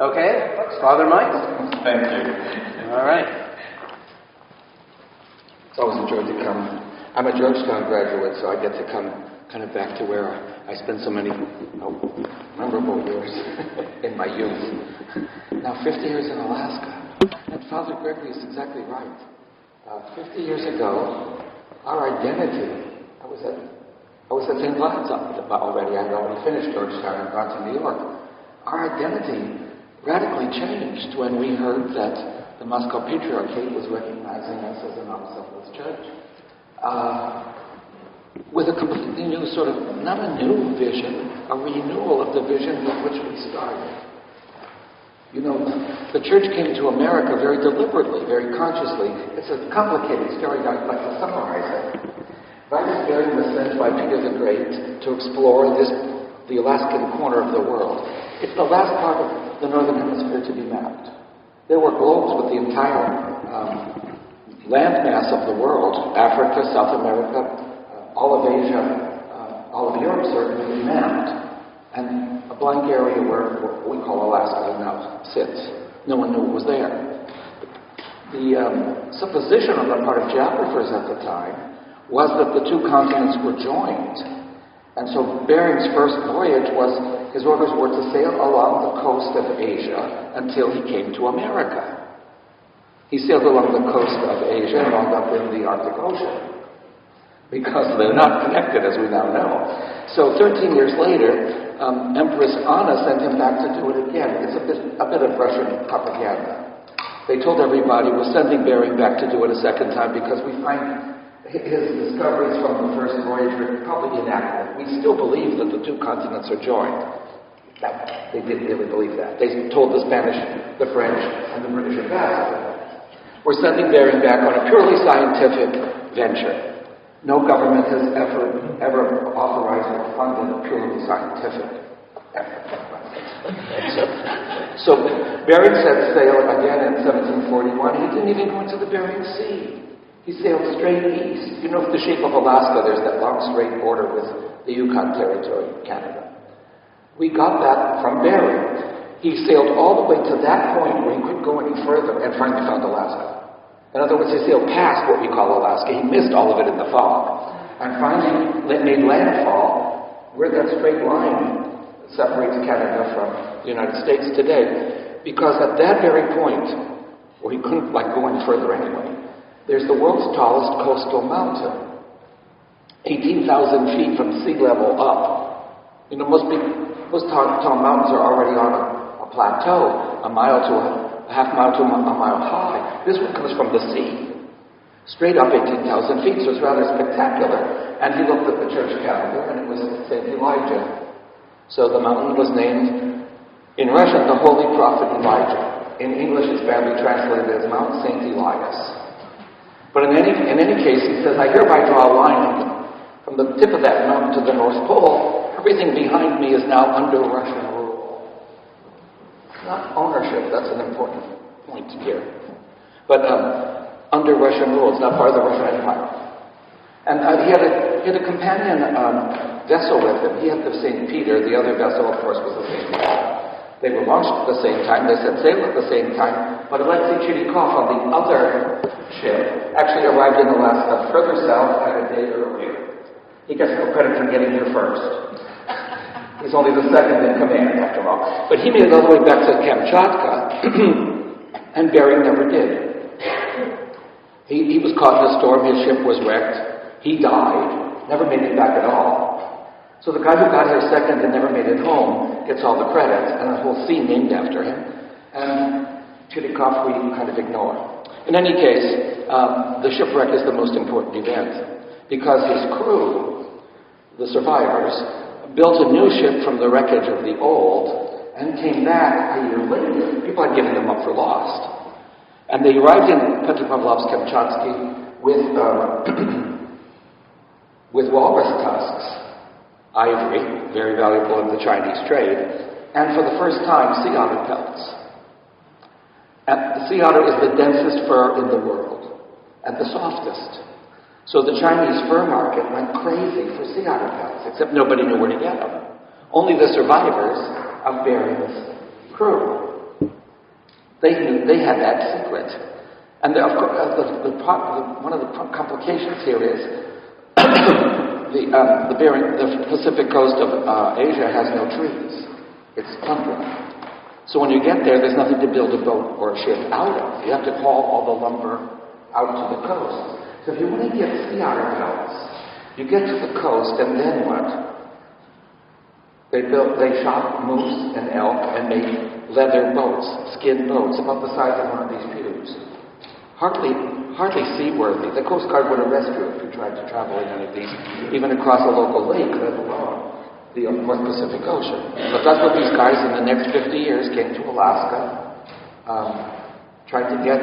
Okay, Father Mike? Thank you. All right. It's always a joy to come. I'm a Georgetown graduate, so I get to come kind of back to where I spent so many memorable years in my youth. Now, 50 years in Alaska. And Father Gregory is exactly right. 50 years ago, our identity, I was at St. Vlad's already. I had already finished Georgetown and gone to New York. Our identity radically changed when we heard that the Moscow Patriarchate was recognizing us as a non-selfless church. With a completely new sort of, not a new vision, a renewal of the vision with which we started. You know, the church came to America very deliberately, very consciously. It's a complicated story, I'd like to summarize it. Vitus Bering was sent by Peter the Great to explore the Alaskan corner of the world. It's the last part of the northern hemisphere to be mapped. There were globes with the entire landmass of the world, Africa, South America, all of Asia, all of Europe certainly mapped, and a blank area where what we call Alaska now sits. No one knew it was there. The supposition on the part of geographers at the time was that the two continents were joined. And so Bering's first voyage was, his orders were to sail along the coast of Asia until he came to America. He sailed along the coast of Asia and wound up in the Arctic Ocean, because they're not connected, as we now know. So 13 years later, Empress Anna sent him back to do it again. It's a bit of Russian propaganda. They told everybody, we're sending Bering back to do it a second time because we find his discoveries from the first voyage were probably inaccurate. We still believe that the two continents are joined. They didn't really believe that. They told the Spanish, the French, and the British ambassador, we're sending Bering back on a purely scientific venture. No government has ever authorized or funded a purely scientific effort. So Bering set sail again in 1741. He didn't even go into the Bering Sea. He sailed straight east. You know, the shape of Alaska, there's that long straight border with the Yukon Territory, Canada. We got that from Bering. He sailed all the way to that point where he couldn't go any further and finally found Alaska. In other words, he sailed past what we call Alaska. He missed all of it in the fog. And finally made landfall where that straight line separates Canada from the United States today. Because at that very point, where he couldn't go any further anyway, there's the world's tallest coastal mountain. 18,000 feet from sea level up. You know, most tall mountains are already on a plateau, a half mile to a mile high. This one comes from the sea, straight up 18,000 feet, so it's rather spectacular. And he looked at the church calendar, and it was St. Elijah. So the mountain was named, in Russian, the Holy Prophet Elijah. In English, it's badly translated as Mount St. Elias. But in any case, he says, I hereby draw a line from the tip of that mountain to the North Pole. Everything behind me is now under Russian rule. Not ownership, that's an important point here. But under Russian rule, it's not part of the Russian Empire. And he had a companion vessel with him. He had the St. Peter. The other vessel, of course, was the St. Paul. They were launched at the same time. They set sail at the same time. But Alexei Shelikof on the other ship actually arrived in Alaska further south and a day earlier. He gets no credit for getting here first. He's only the second in command, after all. But he made it all the way back to Kamchatka, and Bering never did. He was caught in a storm. His ship was wrecked. He died. Never made it back at all. So the guy who got here second and never made it home gets all the credit, and a whole sea named after him. And Shelikof we kind of ignore. In any case, the shipwreck is the most important event, because his crew, the survivors, built a new ship from the wreckage of the old, and came back a year later. People had given them up for lost. And they arrived in Petropavlovsk-Kamchatsky with walrus tusks, ivory, very valuable in the Chinese trade, and for the first time, sea otter pelts. And the sea otter is the densest fur in the world, and the softest. So the Chinese fur market went crazy for sea otter pelts, except nobody knew where to get them. Only the survivors of Bering's crew. They had that secret. And of course, one of the complications here is the Pacific coast of Asia has no trees. It's tundra. So when you get there, there's nothing to build a boat or a ship out of. You have to haul all the lumber out to the coast. So if you want to get sea otter pelts, you get to the coast, and then what? They shot moose and elk and made leather boats, skin boats, about the size of one of these pews. Hardly seaworthy. The Coast Guard would arrest you if you tried to travel in any of these, even across a local lake, let alone the North Pacific Ocean. But that's what these guys in the next 50 years came to Alaska, tried to get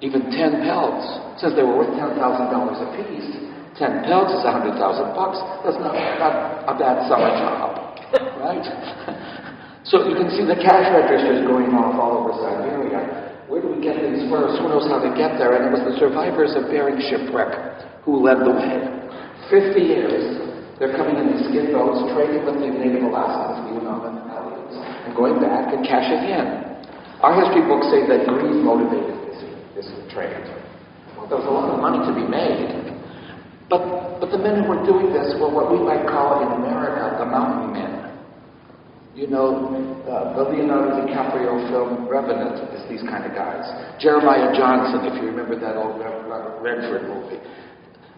even 10 pelts. Since they were worth $10,000 a piece, 10 pelts is $100,000. That's not a bad summer job, right? So you can see the cash registers going off all over Siberia. Where do we get these furs? Who knows how to get there? And it was the survivors of Bering shipwreck who led the way. 50 years, they're coming in these skin boats, trading with the native Alaskans, and going back and cashing in. Our history books say that greed motivated this trade. Well, there was a lot of money to be made. But the men who were doing this were what we might call in America the mountain men. You know, the Leonardo DiCaprio film Revenant is these kind of guys. Jeremiah Johnson, if you remember that old Redford movie.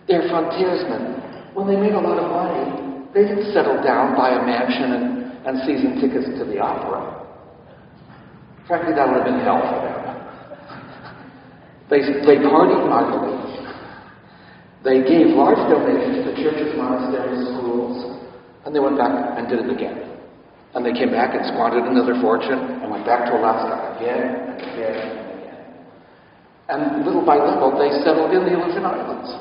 They're frontiersmen. When they made a lot of money, they didn't settle down, buy a mansion, and season tickets to the opera. Frankly, that would have been hell for them. They partied mightily. They gave large donations to churches, monasteries, schools, and they went back and did it again. And they came back and squandered another fortune and went back to Alaska again and again and again. And little by little, they settled in the Aleutian Islands.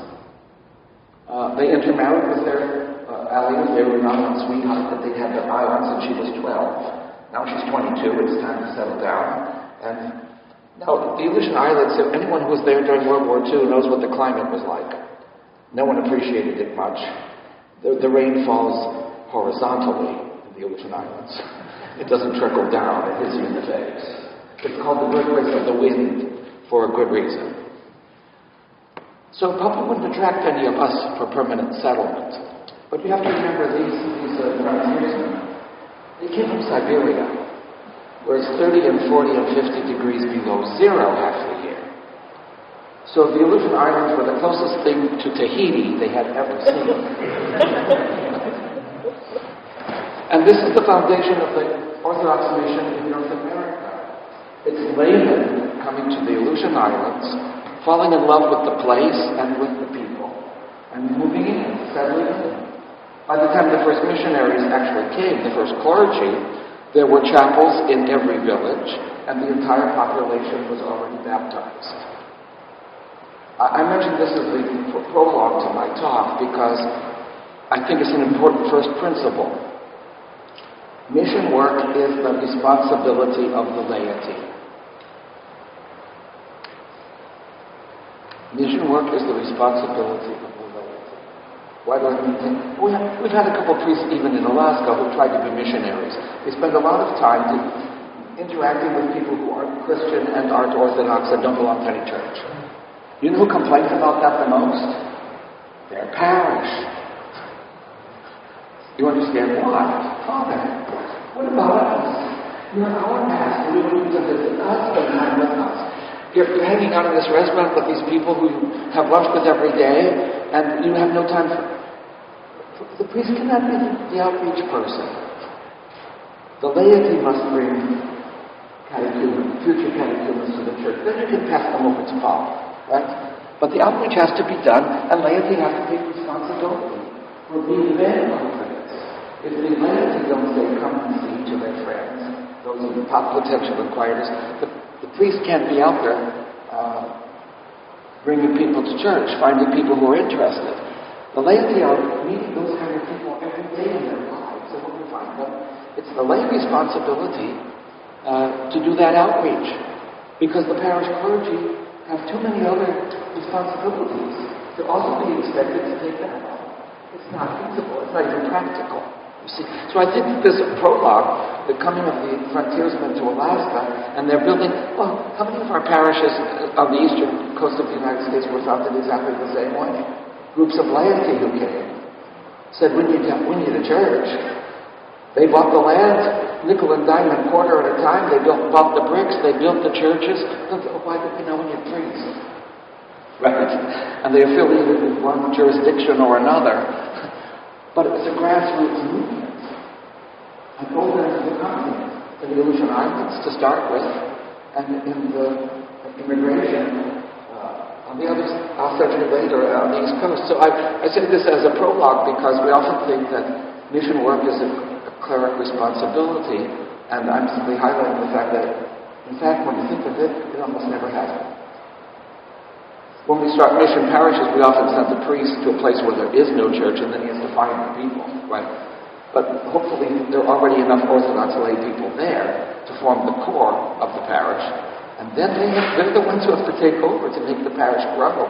They intermarried with their allies. They were not on sweetheart, but they had their islands, and she was 12. Now she's 22. It's time to settle down. And now, the Aleutian Islands, if anyone who was there during World War II knows what the climate was like. No one appreciated it much. The rain falls horizontally. The Aleutian Islands. It doesn't trickle down, it hits you in the face. It's called the birthplace of the wind for a good reason. So probably wouldn't attract any of us for permanent settlement. But you have to remember these frontiersmen. They came from Siberia, where it's 30 and 40 and 50 degrees below zero half the year. So the Aleutian Islands were the closest thing to Tahiti they had ever seen. And this is the foundation of the Orthodox mission in North America. It's laymen coming to the Aleutian Islands, falling in love with the place and with the people, and moving in, settling in. By the time the first missionaries actually came, the first clergy, there were chapels in every village, and the entire population was already baptized. I mentioned this as the prologue to my talk because I think it's an important first principle. Mission work is the responsibility of the laity. Mission work is the responsibility of the laity. Why do I mean that? We've had a couple of priests even in Alaska who tried to be missionaries. They spend a lot of time interacting with people who aren't Christian and aren't Orthodox and don't belong to any church. You know who complains about that the most? Their parish. You understand why? Father, what about us? You're our pastor. We want you to visit us, spend time with us. You're hanging out in this restaurant with these people who you have lunch with every day, and you have no time for... The priest cannot be the outreach person. The laity must bring future catechumens to the church. Then you can pass them over to Paul, right? But the outreach has to be done, and laity has to take responsibility for being there for this. If the laity don't say, come and see to their friends, those are the top potential inquirers, the priest can't be out there bringing people to church, finding people who are interested. The laity are meeting those kind of people every day in their lives, and when we find them, it's the lay responsibility to do that outreach, because the parish clergy have too many other responsibilities to also be expected to take that on. It's not feasible. It's not even practical. You see? So I think this prologue, the coming of the frontiersmen to Alaska, and they're building, well, how many of our parishes on the eastern coast of the United States were founded exactly the same way? Groups of laity who came, said, we need a church. They bought the land, nickel and dime and quarter at a time. They bought the bricks, they built the churches. Why did we know we need priests? Right? And they affiliated with one jurisdiction or another. But it was a grassroots movement. And both ends of the continent, in the Aleutian Islands to start with, and in the immigration on the other, I'll say later, on the East Coast. So I say this as a prologue because we often think that mission work is a cleric responsibility, and I'm simply highlighting the fact that, in fact, when you think of it, it almost never has been. When we start mission parishes, we often send the priest to a place where there is no church, and then he has to find the people, right? But hopefully there are already enough Orthodox lay people there to form the core of the parish, and then they're the ones who have to take over to make the parish grow.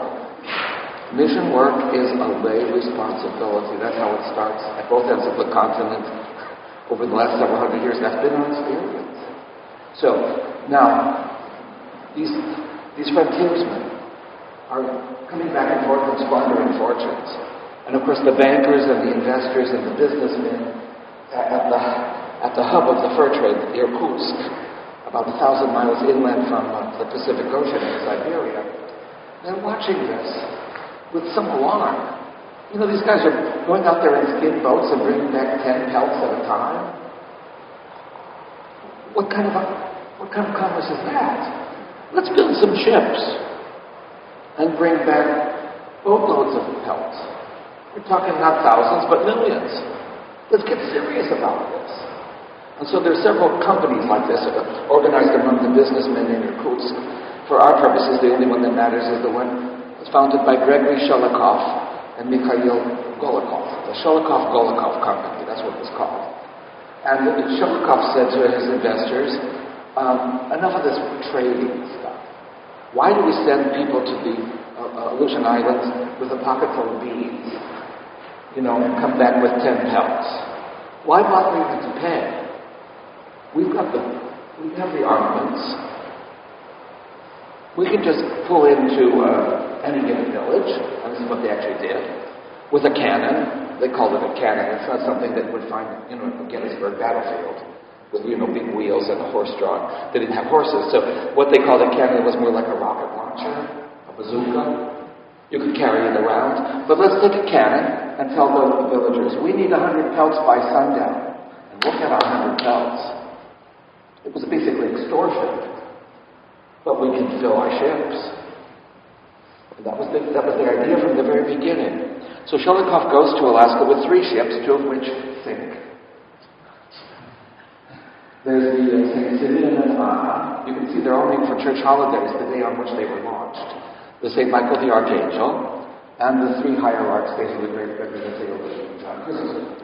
Mission work is a lay responsibility. That's how it starts at both ends of the continent over the last several hundred years. That's been our experience. So now, these frontiersmen are coming back and forth and squandering fortunes. And of course the bankers and the investors and the businessmen at the hub of the fur trade, Irkutsk, about 1,000 miles inland from the Pacific Ocean in Siberia, they're watching this with some alarm. You know, these guys are going out there in skin boats and bringing back 10 pelts at a time. What kind of commerce is that? Let's build some ships and bring back boatloads of pelts. We're talking not thousands, but millions. Let's get serious about this. And so there are several companies like this organized among the businessmen in Irkutsk. For our purposes, the only one that matters is the one that's founded by Gregory Shelikof and Mikhail Golikov. The Shelikof-Golikov Company, that's what it was called. And Shelikof said to his investors, enough of this trading stuff. Why do we send people to the Aleutian Islands with a pocket full of beads, and come back with 10 pelts? Why bother even to pay? We have the armaments. We can just pull into any given village, and this is what they actually did, with a cannon. They called it a cannon. It's not something that would find, a Gettysburg battlefield with, big wheels and a horse drawn. They didn't have horses, so what they called a cannon was more like a rocket launcher, a bazooka. You could carry it around. But let's take a cannon and tell the villagers, we need 100 pelts by sundown. And we'll get 100 pelts. It was basically extortion. But we can fill our ships. And that was the idea from the very beginning. So Shelikof goes to Alaska with 3 ships, 2 of which sink. There's the Sanctity and you can see they're all named for church holidays, the day on which they were launched. The St. Michael the Archangel, and the 3 hierarchs, basically representing John Chrysostom.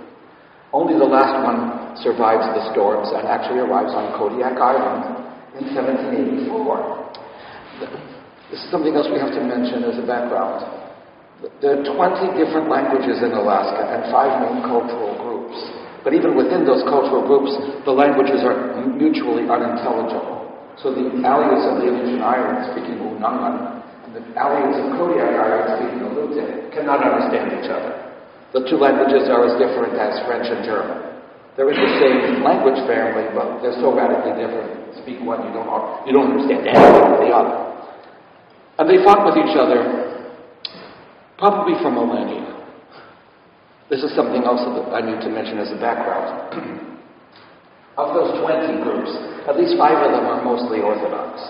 Only the last one survives the storms and actually arrives on Kodiak Island in 1784. This is something else we have to mention as a background. There are 20 different languages in Alaska and 5 main cultural groups. But even within those cultural groups, the languages are mutually unintelligible. So the Aleuts of the Aleutian Islands speaking Unangan, and the Aleuts of Kodiak Island speaking Aleut cannot understand each other. The 2 languages are as different as French and German. They're in the same language family, but they're so radically different. Speak one, you don't understand anything of the other. And they fought with each other probably for millennia. This is something else that I need to mention as a background. Of those 20 groups, at least 5 of them are mostly Orthodox.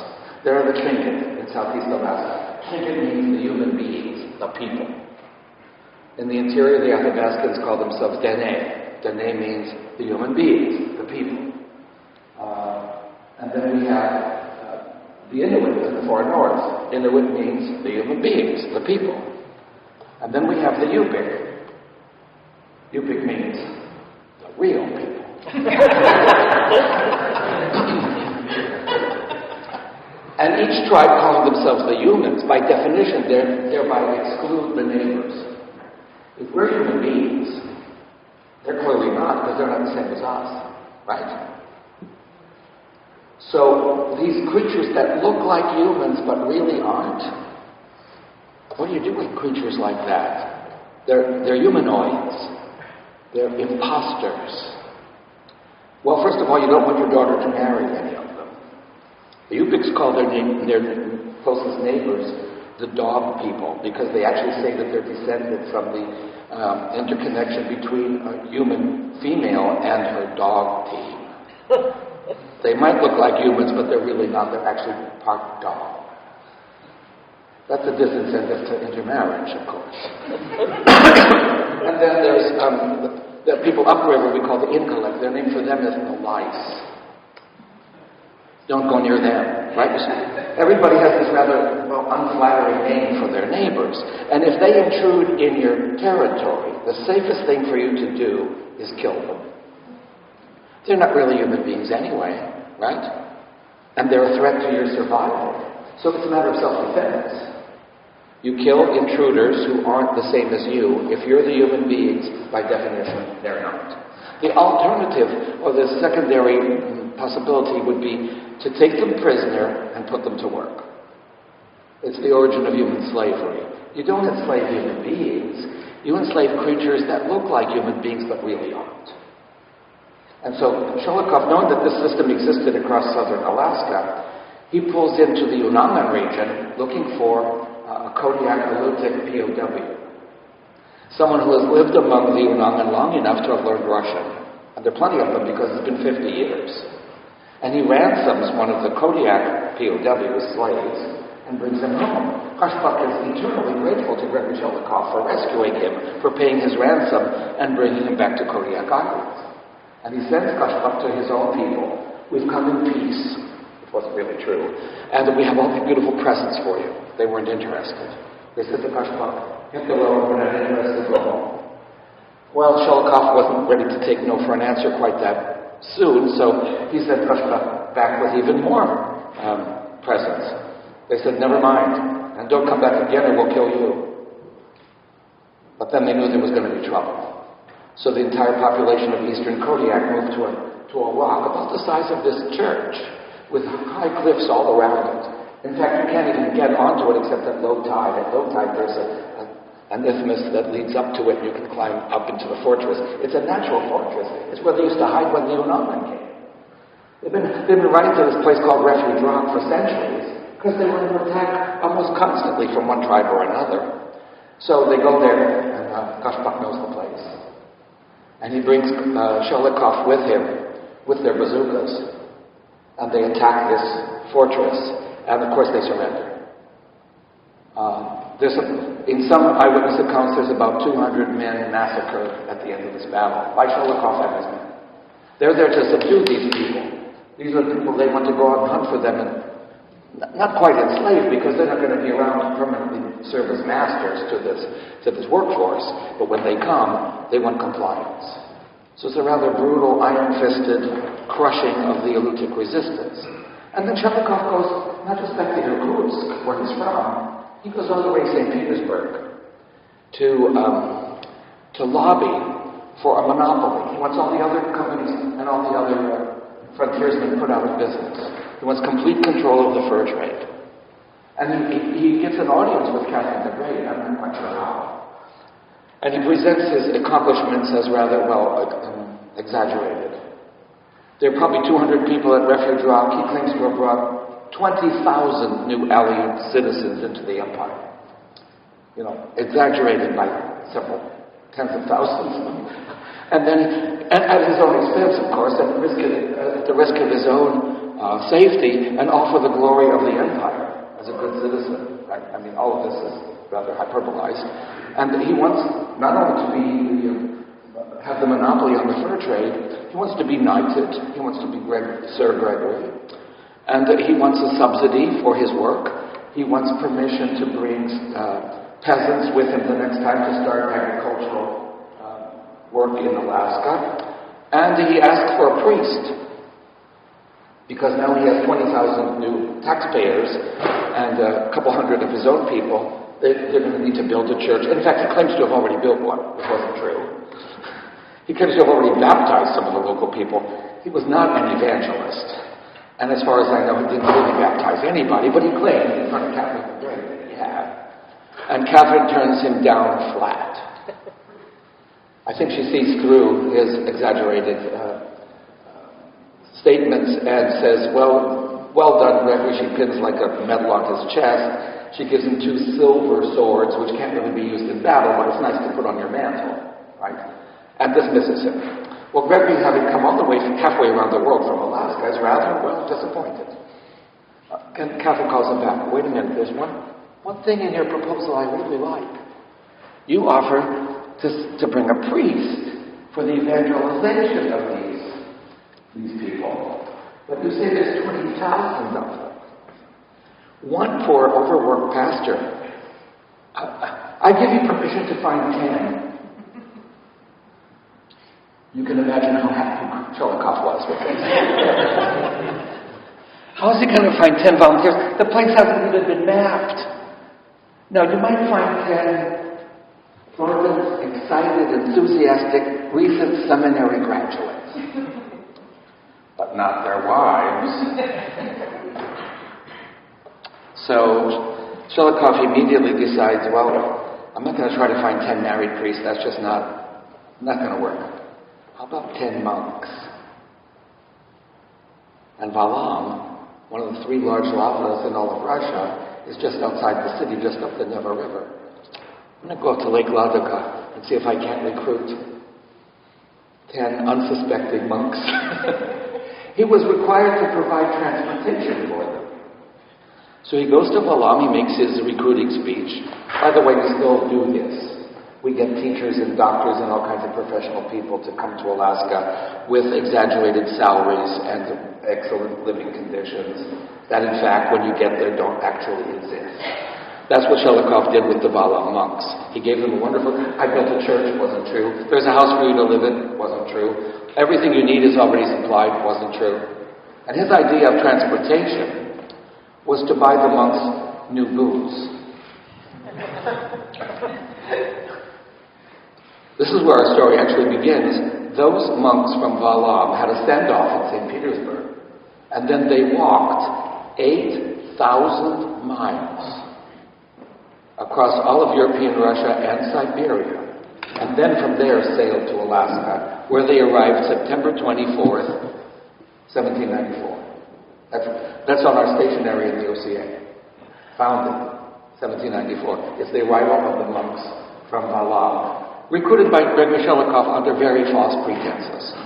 There are the Trinket in southeast Alaska. Trinket means the human beings, the people. In the interior, the Athabascans call themselves Dene. Dene means the human beings, the people. And then we have the Inuit in the far north. Inuit means the human beings, the people. And then we have the Yupik. Yupik means the real people. And each tribe calling themselves the humans, by definition, thereby exclude the neighbors. If we're human beings, They're clearly not, because they're not the same as us, right? So these creatures that look like humans but really aren't, what do you do with creatures like that? They're humanoids. They're imposters. Well, first of all, you don't want your daughter to marry any of them. The Yupiks call their closest neighbors the dog people, because they actually say that they're descended from the interconnection between a human female and her dog team. They might look like humans, but they're really not. They're actually part dog. That's a disincentive to intermarriage, of course. And then there's the people upriver we call the intellect. Their name for them is the lice. Don't go near them, right? Everybody has this rather unflattering name for their neighbors. And if they intrude in your territory, the safest thing for you to do is kill them. They're not really human beings anyway, right? And they're a threat to your survival. So it's a matter of self-defense. You kill intruders who aren't the same as you. If you're the human beings, by definition, they're not. The alternative, or the secondary possibility, would be to take them prisoner and put them to work. It's the origin of human slavery. You don't enslave human beings. You enslave creatures that look like human beings but really aren't. And so Shelikof, knowing that this system existed across southern Alaska, he pulls into the Unangan region looking for a Kodiak Alutic POW. Someone who has lived among the Unangan long enough to have learned Russian. And there are plenty of them because it's been 50 years. And he ransoms one of the Kodiak POWs, slaves, and brings him home. Kashpak is eternally grateful to Gregory Shelikof for rescuing him, for paying his ransom, and bringing him back to Kodiak Islands. And he sends Kashpak to his own people. We've come in peace. It wasn't really true. And we have all these beautiful presents for you. They weren't interested. They said to Kashpak, hit the road, we're not interested, go home. Well, Shelikof wasn't ready to take no for an answer quite that soon, so he sent Kashpak back with even more presents. They said, never mind, and don't come back again or we'll kill you. But then they knew there was going to be trouble. So the entire population of eastern Kodiak moved to a rock about the size of this church, with high cliffs all around it. In fact, you can't even get onto it except at low tide. At low tide, there's an isthmus that leads up to it, and you can climb up into the fortress. It's a natural fortress. It's where they used to hide when the Unangan came. They've been running to this place called Refuge Rock for centuries, because they were under attack almost constantly from one tribe or another. So they go there, and Kashpak knows the place. And he brings Shelikof with him, with their bazookas. And they attack this fortress. And of course they surrender. In some eyewitness accounts, there's about 200 men massacred at the end of this battle by Shelikof and his men. They're there to subdue these people. These are the people they want to go out and hunt for them, and not quite enslaved, because they're not going to be around to permanently serve as masters to this workforce. But when they come, they want compliance. So it's a rather brutal, iron-fisted crushing of the Alutic resistance. And then Shelikof goes not just back to Irkutsk, where he's from. He goes all the way to St. Petersburg to lobby for a monopoly. He wants all the other companies and all the other frontiersmen put out of business. He wants complete control of the fur trade. And he gets an audience with Catherine the Great. I'm not quite sure how. And he presents his accomplishments as rather, exaggerated. There are probably 200 people at Refuge Rock. He claims to have brought 20,000 new allied citizens into the empire. Exaggerated by several tens of thousands. And then, at his own expense, of course, and at the risk of his own safety, and all for the glory of the empire as a good citizen. Right? I mean, all of this is rather hyperbolized. And he wants not only to have the monopoly on the fur trade, he wants to be knighted. He wants to be Sir Gregory. And he wants a subsidy for his work. He wants permission to bring peasants with him the next time to start agricultural work in Alaska. And he asks for a priest, because now he has 20,000 new taxpayers and a couple hundred of his own people. They're going to need to build a church. In fact, he claims to have already built one, which wasn't true. He claims to have already baptized some of the local people. He was not an evangelist. And as far as I know, he didn't really baptize anybody, but he claimed in front of Catherine the Great that he had. And Catherine turns him down flat. I think she sees through his exaggerated statements and says, well done, Gregory. She pins like a medal on his chest. She gives him 2 silver swords, which can't really be used in battle, but it's nice to put on your mantle, right? And dismisses him. Well, Gregory, having come all the way halfway around the world from Alaska, is rather, disappointed. And Catherine calls him back. Wait a minute, there's one thing in your proposal I really like. You offer to bring a priest for the evangelization of these people. But you say there's 20,000 of them. One poor, overworked pastor. I give you permission to find 10. You can imagine how happy Shelikof was with this. How is he going to find 10 volunteers? The place hasn't even been mapped. Now, you might find 10 fervent, excited, enthusiastic, recent seminary graduates. But not their wives. So, Shelikof immediately decides, I'm not going to try to find 10 married priests. That's just not going to work. How about 10 monks? And Valaam, one of the 3 large lavas in all of Russia, is just outside the city, just up the Neva River. I'm going to go up to Lake Ladoga and see if I can't recruit 10 unsuspecting monks. He was required to provide transportation for them. So he goes to Valaam, he makes his recruiting speech. By the way, we still do this. We get teachers and doctors and all kinds of professional people to come to Alaska with exaggerated salaries and excellent living conditions that, in fact, when you get there, don't actually exist. That's what Shelikof did with the Valaam monks. He gave them a wonderful, I built a church, wasn't true. There's a house for you to live in, wasn't true. Everything you need is already supplied, wasn't true. And his idea of transportation was to buy the monks new boots. This is where our story actually begins. Those monks from Valaam had a standoff in St. Petersburg, and then they walked 8,000 miles across all of European Russia and Siberia, and then from there sailed to Alaska, where they arrived September 24th, 1794. That's on our stationery in the OCA. Founded 1794. It's the arrival of the monks from Valaam, recruited by Gregory Shelikof under very false pretenses.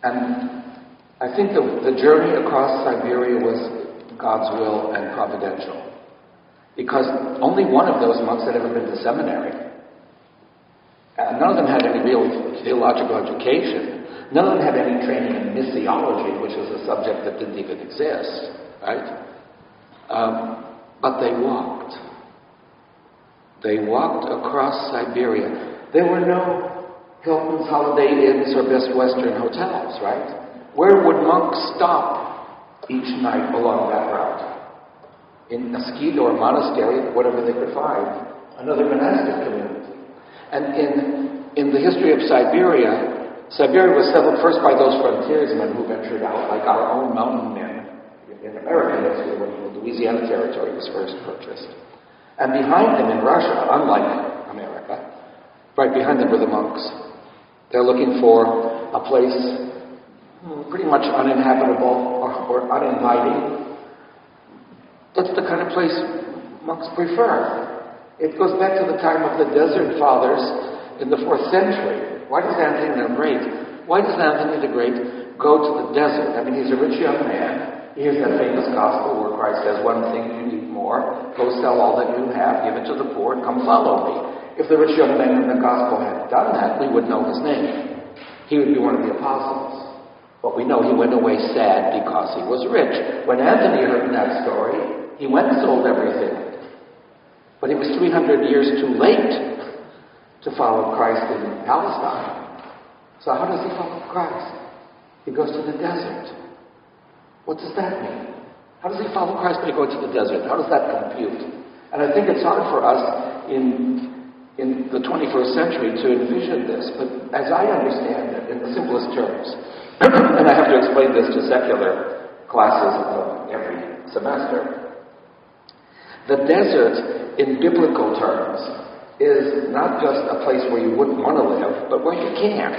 And I think the journey across Siberia was God's will and providential. Because only one of those monks had ever been to seminary. And none of them had any real theological education. None of them had any training in missiology, which was a subject that didn't even exist, right? But they walked. They walked across Siberia. There were no Hilton's, Holiday Inns, or Best Western hotels, right? Where would monks stop each night along that route? In a skid or a monastery, whatever they could find. Another monastic community. And in the history of Siberia was settled first by those frontiersmen who ventured out, like our own mountain men in American history when the Louisiana Territory was first purchased. And behind them in Russia, unlike America, right behind them were the monks. They're looking for a place pretty much uninhabitable or uninviting. That's the kind of place monks prefer. It goes back to the time of the Desert Fathers in the 4th century. Why does Anthony the Great go to the desert? I mean, he's a rich young man. He hears that famous gospel where Christ says, one thing you need more, go sell all that you have, give it to the poor, and come follow me. If the rich young man in the gospel had done that, we would know his name. He would be one of the apostles. But we know he went away sad because he was rich. When Anthony heard that story, he went and sold everything. But he was 300 years too late to follow Christ in Palestine. So how does he follow Christ? He goes to the desert. What does that mean? How does he follow Christ by going to the desert? How does that compute? And I think it's hard for us in in the 21st century to envision this, but as I understand it, in the simplest terms, and I have to explain this to secular classes every semester, the desert, in biblical terms, is not just a place where you wouldn't want to live, but where you can't.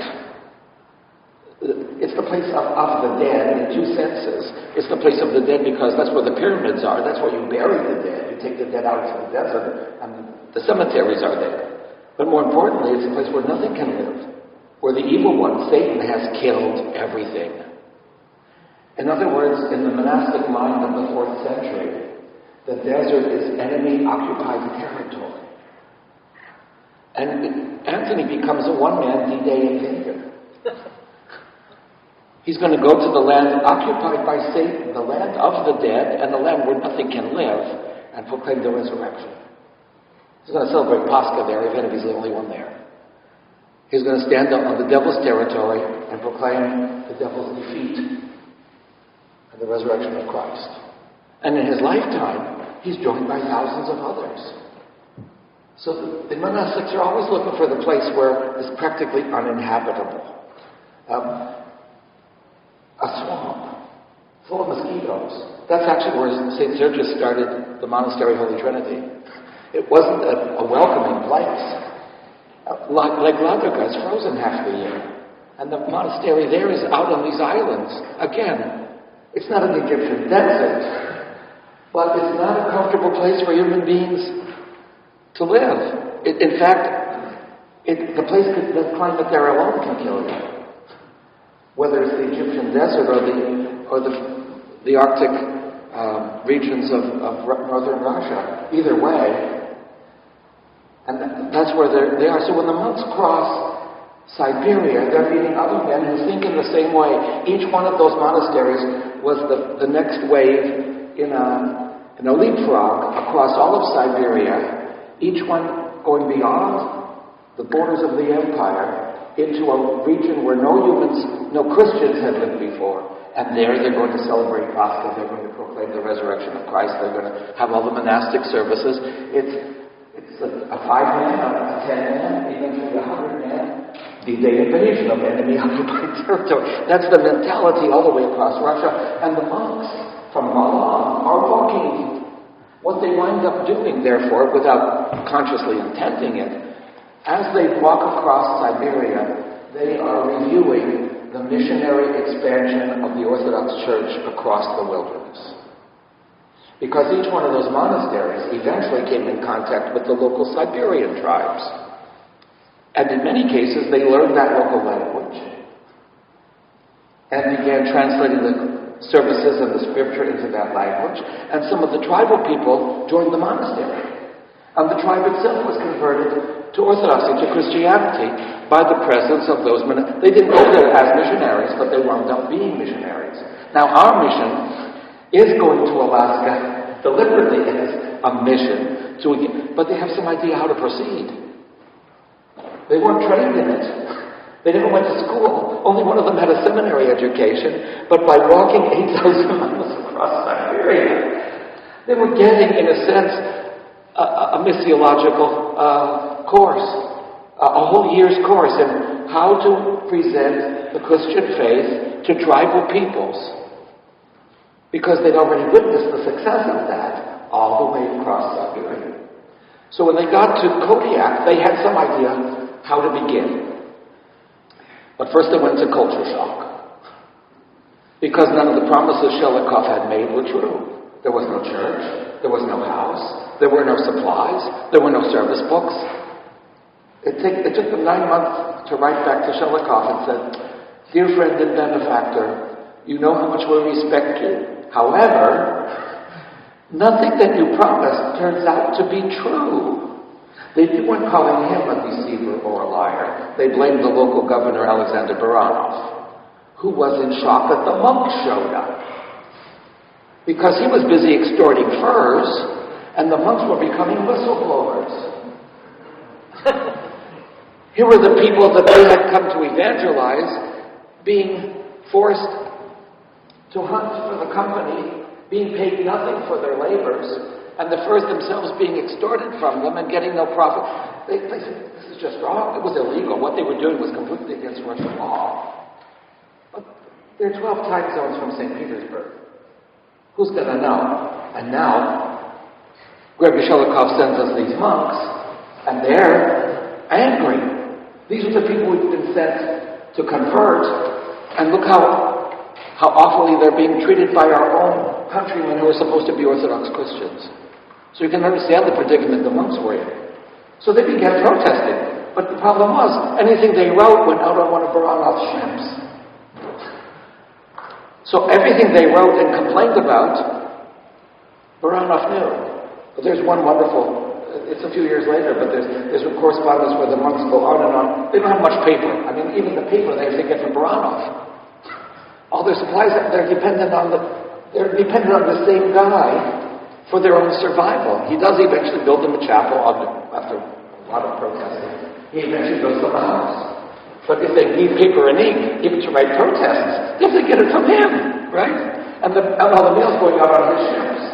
It's the place of the dead in two senses. It's the place of the dead because that's where the pyramids are. That's where you bury the dead. You take the dead out into the desert, and the cemeteries are there. But more importantly, it's a place where nothing can live, where the evil one, Satan, has killed everything. In other words, in the monastic mind of the 4th century, the desert is enemy-occupied territory. And Anthony becomes a one-man D-Day invader. He's going to go to the land occupied by Satan, the land of the dead, and the land where nothing can live, and proclaim the resurrection. He's going to celebrate Pascha there, even if he's the only one there. He's going to stand up on the devil's territory and proclaim the devil's defeat and the resurrection of Christ. And in his lifetime, he's joined by thousands of others. So the monastics are always looking for the place where it's practically uninhabitable. A swamp full of mosquitoes. That's actually where St. Sergius started the monastery Holy Trinity. It wasn't a welcoming place. Like Ladoga, it's frozen half the year. And the monastery there is out on these islands. Again, it's not an Egyptian desert, but it's not a comfortable place for human beings to live. In fact, the climate there alone can kill you. Whether it's the Egyptian desert or the Arctic regions of northern Russia, either way, and that's where they are. So when the monks cross Siberia, they're meeting other men who think in the same way. Each one of those monasteries was the next wave in a leapfrog across all of Siberia, each one going beyond the borders of the empire into a region where no Christians had lived before. And there they're going to celebrate Pascha, they're going to proclaim the resurrection of Christ, they're going to have all the monastic services. It's a 5-man, a 10-man, eventually a 100-man, D-Day invasion of enemy-occupied territory. That's the mentality all the way across Russia. And the monks from Valaam are walking. What they wind up doing, therefore, without consciously intending it, as they walk across Siberia, they are reviewing the missionary expansion of the Orthodox Church across the wilderness. Because each one of those monasteries eventually came in contact with the local Siberian tribes. And in many cases, they learned that local language and began translating the services and the scripture into that language. And some of the tribal people joined the monastery. And the tribe itself was converted to Orthodoxy, to Christianity, by the presence of those men. They didn't go there as missionaries, but they wound up being missionaries. Now, our mission is going to Alaska, deliberately as a mission, but they have some idea how to proceed. They weren't trained in it. They never went to school. Only one of them had a seminary education, but by walking 8,000 miles across Siberia, they were getting, in a sense, a missiological course, a whole year's course in how to present the Christian faith to tribal peoples. Because they'd already witnessed the success of that all the way across Siberia. So when they got to Kodiak, they had some idea how to begin. But first they went to culture shock. Because none of the promises Shelikof had made were true. There was no church, there was no house, there were no supplies, there were no service books. It took them 9 months to write back to Shelikof and said, "Dear friend and benefactor, you know how much we respect you. However, nothing that you promised turns out to be true." They weren't calling him a deceiver or a liar. They blamed the local governor, Alexander Baranov, who was in shock that the monks showed up. Because he was busy extorting furs, and the monks were becoming whistleblowers. Here were the people that they had come to evangelize being forced to hunt for the company, being paid nothing for their labors, and the furs themselves being extorted from them and getting no profit. They said, this is just wrong. It was illegal. What they were doing was completely against Russian law. But there are 12 time zones from St. Petersburg. Who's going to know? And now, Gregory Shelikof sends us these monks, and they're angry. These are the people we've been sent to convert, and look how awfully they're being treated by our own countrymen who are supposed to be Orthodox Christians. So you can understand the predicament the monks were in. So they began protesting. But the problem was, anything they wrote went out on one of Baranov's ships. So everything they wrote and complained about, Baranov knew. But there's one wonderful, it's a few years later, but there's a correspondence where the monks go on and on. They don't have much paper. I mean, even the paper they get from Baranov. All their supplies, they're dependent on the same guy for their own survival. He does eventually build them a chapel after a lot of protesting. He eventually builds them a house. But if they need paper and ink, even to write protests, they have to get it from him, right? And all the mail's going out on his ships.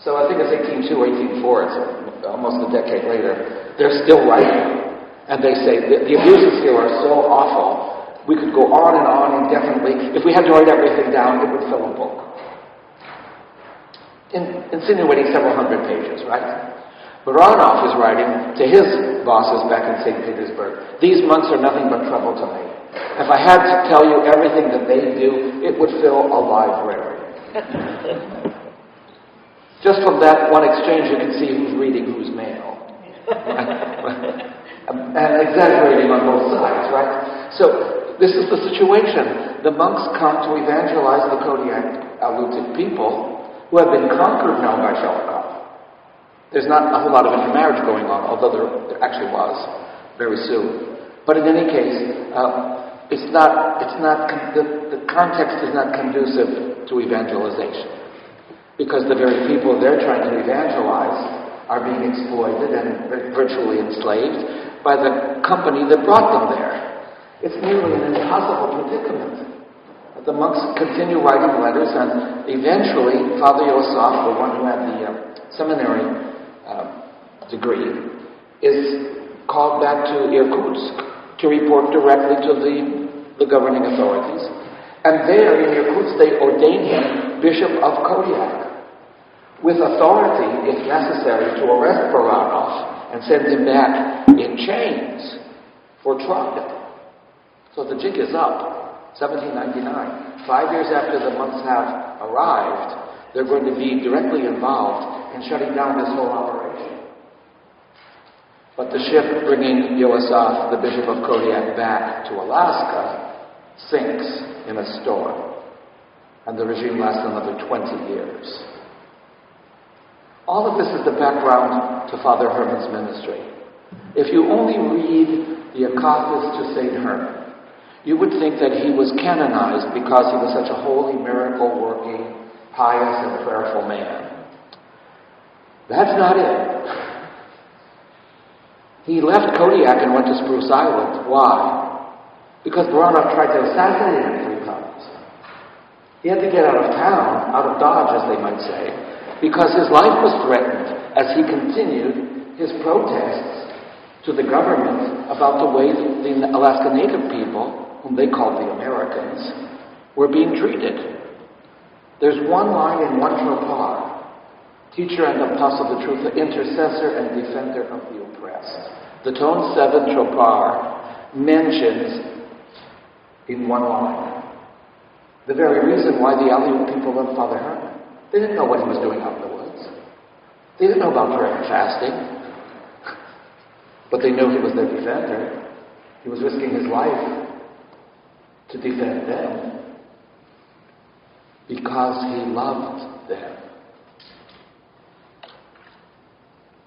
So I think it's 1802, 1804, it's almost a decade later. They're still writing. And they say, the abuses here are so awful, we could go on and on indefinitely. If we had to write everything down, it would fill a book. Insinuating several hundred pages, right? Baranov is writing to his bosses back in St. Petersburg, these monks are nothing but trouble to me. If I had to tell you everything that they do, it would fill a library. Just from that one exchange, you can see who's reading whose mail. And exaggerating on both sides, right? So this is the situation. The monks come to evangelize the Kodiak Aleutic people who have been conquered now by Shelikof. There's not a whole lot of intermarriage going on, although there actually was very soon. But in any case, the context is not conducive to evangelization, because the very people they're trying to evangelize are being exploited and virtually enslaved by the company that brought them there. It's nearly an impossible predicament. The monks continue writing letters, and eventually Father Yosef, the one who had the seminary degree, is called back to Irkutsk to report directly to the governing authorities. And there in Irkutsk they ordain him Bishop of Kodiak, with authority, if necessary, to arrest Baranov and send him back in chains for trial. So the jig is up, 1799. 5 years after the monks have arrived, they're going to be directly involved in shutting down this whole operation. But the ship bringing Yosef, the Bishop of Kodiak, back to Alaska sinks in a storm. And the regime lasts another 20 years. All of this is the background to Father Herman's ministry. If you only read the Accosts to St. Herman, you would think that he was canonized because he was such a holy, miracle-working, pious, and prayerful man. That's not it. He left Kodiak and went to Spruce Island. Why? Because Baranov tried to assassinate him 3 times. He had to get out of town, out of Dodge, as they might say, because his life was threatened as he continued his protests to the government about the way the Alaska Native people, whom they called the Americans, were being treated. There's one line in one tropar: teacher and apostle of the truth, intercessor and defender of the oppressed. The tone 7 tropar mentions in one line the very reason why the Aleut people loved Father Herman. They didn't know what he was doing out in the woods. They didn't know about prayer and fasting. But they knew he was their defender. He was risking his life to defend them because he loved them.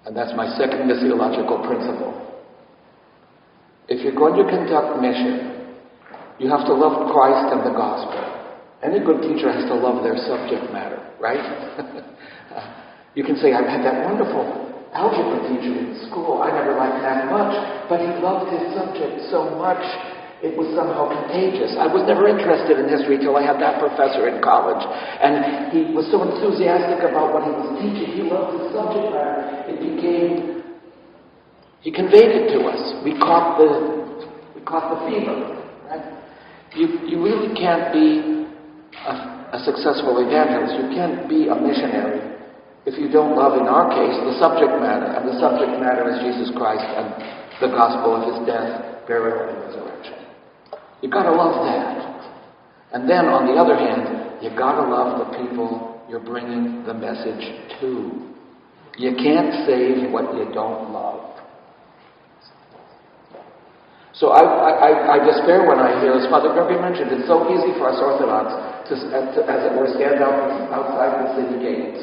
And that's my second missiological principle. If you're going to conduct mission, you have to love Christ and the gospel. Any good teacher has to love their subject matter, right? You can say, I've had that wonderful algebra teacher in school. I never liked math much, but he loved his subject so much, It was somehow contagious. I was never interested in history till I had that professor in college. And he was so enthusiastic about what he was teaching. He loved the subject matter. He conveyed it to us. We caught the fever. Right? You really can't be a successful evangelist. You can't be a missionary if you don't love, in our case, the subject matter. And the subject matter is Jesus Christ and the gospel of his death, burial, and resurrection. You've got to love that. And then, on the other hand, you've got to love the people you're bringing the message to. You can't save what you don't love. So I despair when I hear, as Father Herman mentioned, it's so easy for us Orthodox to, as it were, stand outside the city gates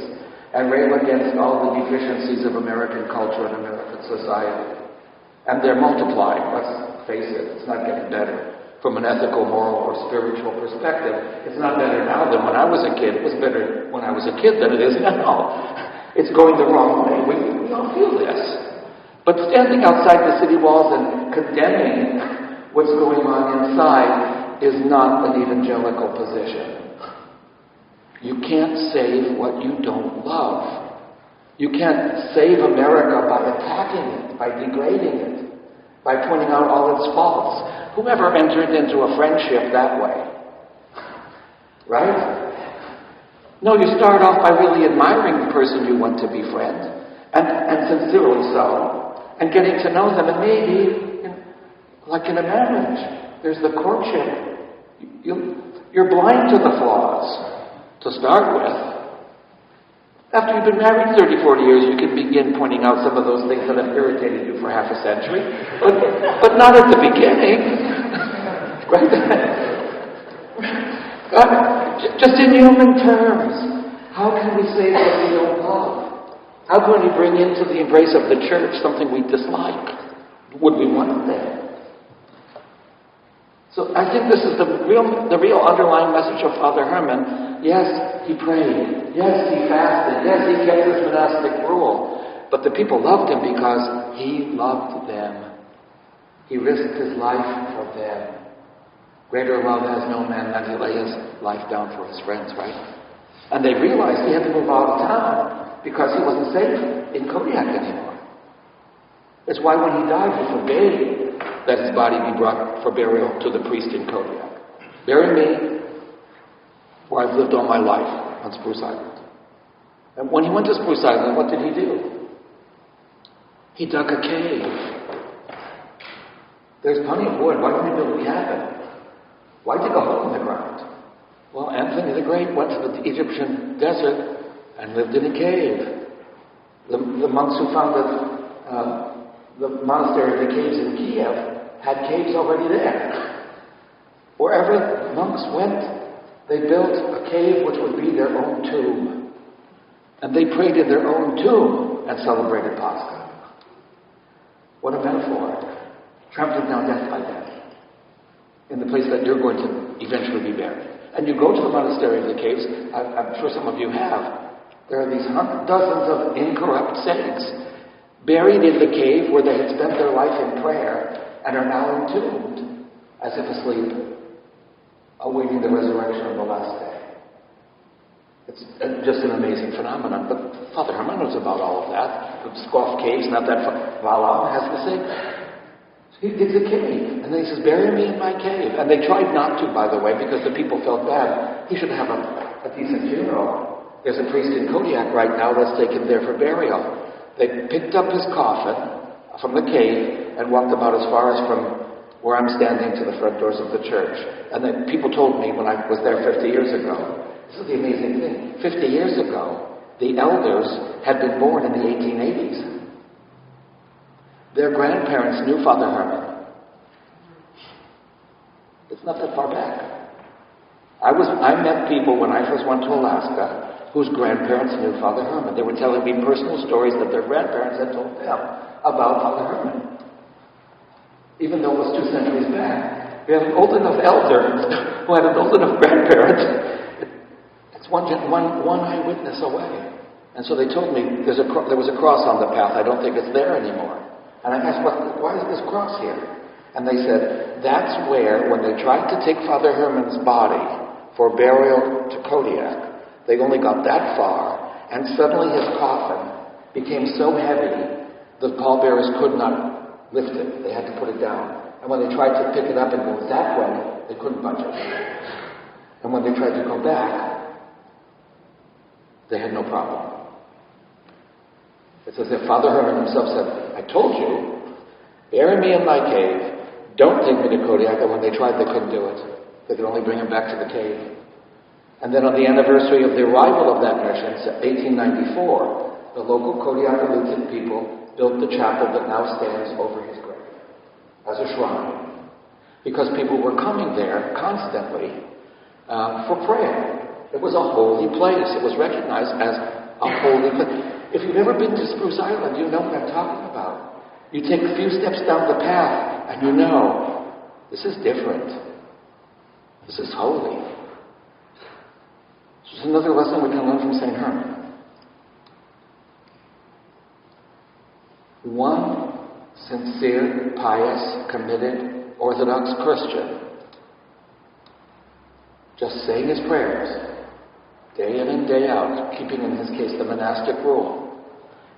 and rail against all the deficiencies of American culture and American society. And they're multiplying, let's face it, it's not getting better. From an ethical, moral, or spiritual perspective, it's not better now than when I was a kid. It was better when I was a kid than it is now. It's going the wrong way. We all feel this. But standing outside the city walls and condemning what's going on inside is not an evangelical position. You can't save what you don't love. You can't save America by attacking it, by degrading it, by pointing out all its faults. Whoever entered into a friendship that way? Right? No, you start off by really admiring the person you want to befriend, and sincerely so, and getting to know them, and maybe, like in a marriage, there's the courtship. You're blind to the flaws. To start with, after you've been married 30, 40 years, you can begin pointing out some of those things that have irritated you for half a century, but not at the beginning. Right? Just in human terms, how can we say what we don't love? How can we bring into the embrace of the church something we dislike? Would we want it there? So I think this is the real underlying message of Father Herman. Yes, he prayed. Yes, he fasted. Yes, he kept his monastic rule. But the people loved him because he loved them. He risked his life for them. Greater love has no man than he lay his life down for his friends, right? And they realized he had to move out of town because he wasn't safe in Kodiak anymore. It's why when he died, he forbade that his body be brought for burial to the priest in Kodiak. Bury me where I've lived all my life, on Spruce Island. And when he went to Spruce Island, what did he do? He dug a cave. There's plenty of wood. Why didn't he build a cabin? Why dig a hole in the ground? Well, Anthony the Great went to the Egyptian desert and lived in a cave. The monks who founded the monastery of the caves in Kiev had caves already there. Wherever monks went, they built a cave which would be their own tomb. And they prayed in their own tomb and celebrated Pascha. What a metaphor. Trampling down death by death in the place that you're going to eventually be buried. And you go to the monastery of the caves, I'm sure some of you have. There are these dozens of incorrupt saints buried in the cave where they had spent their life in prayer and are now entombed, as if asleep, awaiting the resurrection of the last day. It's just an amazing phenomenon. But Father Herman knows about all of that. The Shelikof caves, not that Valaam has the same. He digs a cave, and then he says, bury me in my cave. And they tried not to, by the way, because the people felt bad. He should have a decent funeral. There's a priest in Kodiak right now that's taken there for burial. They picked up his coffin from the cave and walked about as far as from where I'm standing to the front doors of the church. And then people told me when I was there 50 years ago, this is the amazing thing, 50 years ago, the elders had been born in the 1880s. Their grandparents knew Father Herman. It's not that far back. I met people when I first went to Alaska whose grandparents knew Father Herman. They were telling me personal stories that their grandparents had told them about Father Herman. Even though it was 2 centuries back. We have an old enough elder who had an old enough grandparent. It's one eyewitness away. And so they told me there was a cross on the path. I don't think it's there anymore. And I asked, why is this cross here? And they said, that's where, when they tried to take Father Herman's body for burial to Kodiak, they only got that far, and suddenly his coffin became so heavy that pallbearers could not lift it. They had to put it down. And when they tried to pick it up and go that way, they couldn't budge it. And when they tried to go back, they had no problem. It's as if Father Herman himself said, I told you, bury me in my cave, don't take me to Kodiak. And when they tried, they couldn't do it. They could only bring him back to the cave. And then on the anniversary of the arrival of that mission, 1894, the local Kodiak Lutheran people built the chapel that now stands over his grave as a shrine. Because people were coming there constantly for prayer. It was a holy place. It was recognized as a holy place. If you've ever been to Spruce Island, you know what I'm talking about. You take a few steps down the path, and you know, this is different. This is holy. This is another lesson we can learn from St. Herman. One sincere, pious, committed, Orthodox Christian, just saying his prayers, day in and day out, keeping in his case the monastic rule,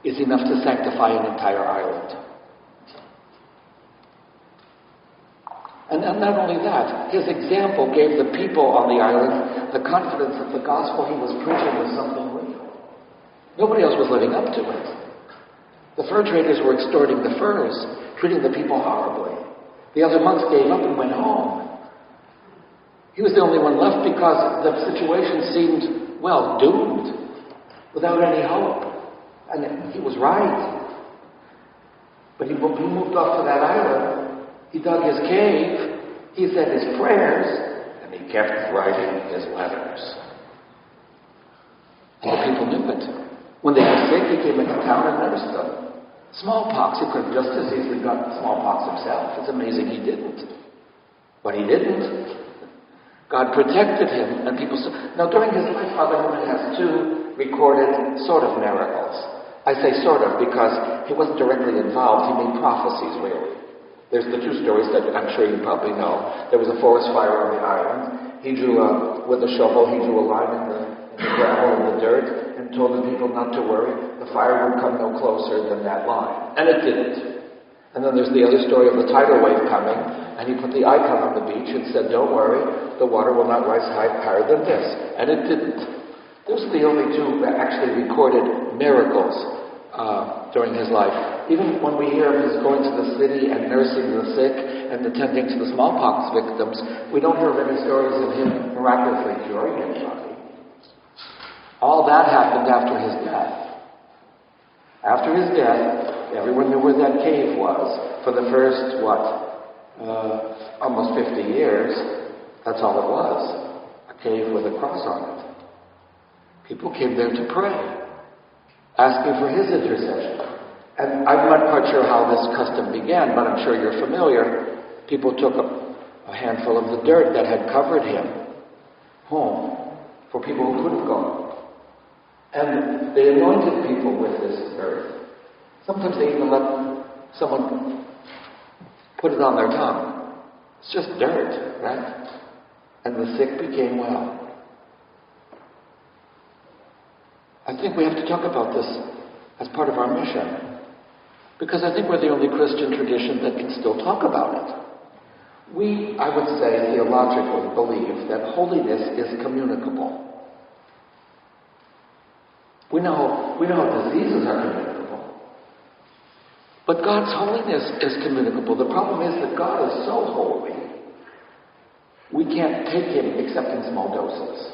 is enough to sanctify an entire island. And not only that, his example gave the people on the island the confidence that the gospel he was preaching was something real. Nobody else was living up to it. The fur traders were extorting the furs, treating the people horribly. The other monks gave up and went home. He was the only one left because the situation seemed, well, doomed, without any hope. And he was right. But he moved off to that island. He dug his cave, he said his prayers, and he kept writing his letters. And the people knew it. When they were sick, he came into town and nursed them. Smallpox, he could have just as easily got smallpox himself. It's amazing he didn't. But he didn't. God protected him, and people saw. Now, during his life, Father Herman has two recorded sort of miracles. I say sort of because he wasn't directly involved. He made prophecies, really. There's the two stories that I'm sure you probably know. There was a forest fire on the island. He drew with a shovel, he drew a line in the gravel and the dirt and told the people not to worry. The fire would come no closer than that line. And it didn't. And then there's the other story of the tidal wave coming, and he put the icon on the beach and said, don't worry, the water will not rise higher than this. And it didn't. Those are the only two actually recorded miracles during his life. Even when we hear of his going to the city and nursing the sick and attending to the smallpox victims, we don't hear of any stories of him miraculously curing anybody. All that happened after his death. After his death, everyone knew where that cave was. For the first, almost 50 years, that's all it was. A cave with a cross on it. People came there to pray, asking for his intercession. And I'm not quite sure how this custom began, but I'm sure you're familiar. People took a handful of the dirt that had covered him home for people who couldn't go. And they anointed people with this earth. Sometimes they even let someone put it on their tongue. It's just dirt, right? And the sick became well. I think we have to talk about this as part of our mission. Because I think we're the only Christian tradition that can still talk about it. We, I would say, theologically believe that holiness is communicable. We know diseases are communicable. But God's holiness is communicable. The problem is that God is so holy, we can't take him except in small doses.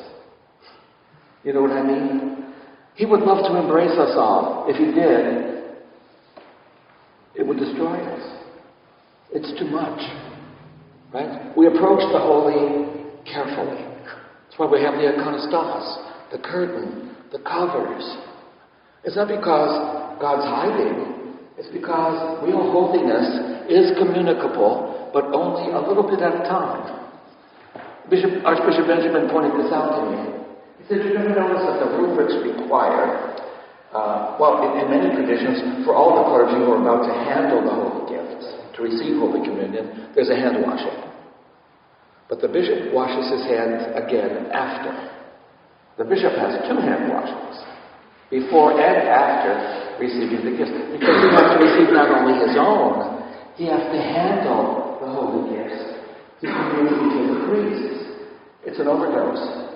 You know what I mean? He would love to embrace us all. If he did, it would destroy us. It's too much. Right? We approach the holy carefully. That's why we have the iconostas, the curtain, the covers. It's not because God's hiding. It's because real holiness is communicable, but only a little bit at a time. Archbishop Benjamin pointed this out to me. He said, you never notice that the rubrics require, in many traditions, for all the clergy who are about to handle the holy gifts, to receive Holy Communion, there's a hand washing. But the bishop washes his hands again after. The bishop has 2 hand washings, before and after receiving the gifts. Because he has to receive not only his own, he has to handle the holy gifts to communicate to the priests. It's an overdose.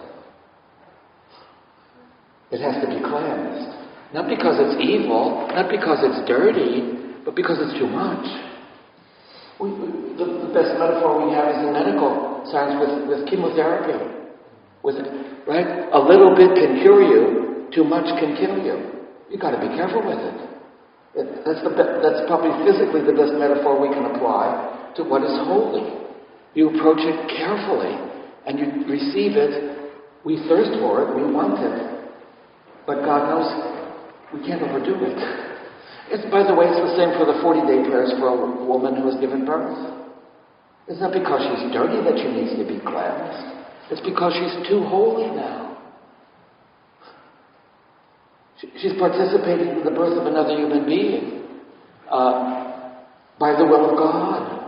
It has to be cleansed. Not because it's evil, not because it's dirty, but because it's too much. The best metaphor we have is in medical science with chemotherapy. Right? A little bit can cure you, too much can kill you. You've got to be careful with it. That's probably physically the best metaphor we can apply to what is holy. You approach it carefully, and you receive it. We thirst for it, we want it. But God knows we can't overdo it. By the way, it's the same for the 40-day prayers for a woman who has given birth. It's not because she's dirty that she needs to be cleansed. It's because she's too holy now. She's participating in the birth of another human being by the will of God.